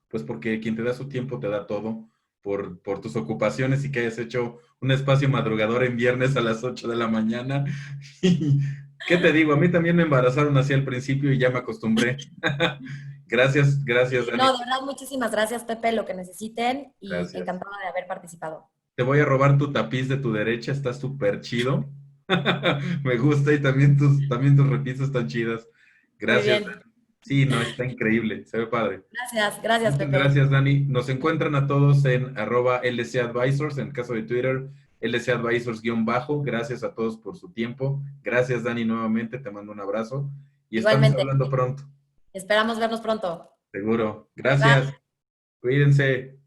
pues porque quien te da su tiempo te da todo, por tus ocupaciones y que hayas hecho un espacio madrugador en viernes a las 8 de la mañana. Y, ¿qué te digo? A mí también me embarazaron así al principio y ya me acostumbré. Gracias, gracias, Sí, Dani. no, de verdad, muchísimas gracias, Pepe, lo que necesiten y Gracias. encantada de haber participado. Te voy a robar tu tapiz de tu derecha, está súper chido. Me gusta y también tus repisas están chidas. Muy Gracias. bien. Sí, no, está increíble, se ve padre. Gracias, Muchas Pepe. gracias, Dani. Nos encuentran a todos en arroba LC Advisors, en el caso de Twitter, LC Advisors-bajo. Gracias a todos por su tiempo. Gracias, Dani, nuevamente. Te mando un abrazo y estamos Igualmente. hablando pronto, Esperamos vernos pronto. seguro. Bye. Gracias. Cuídense.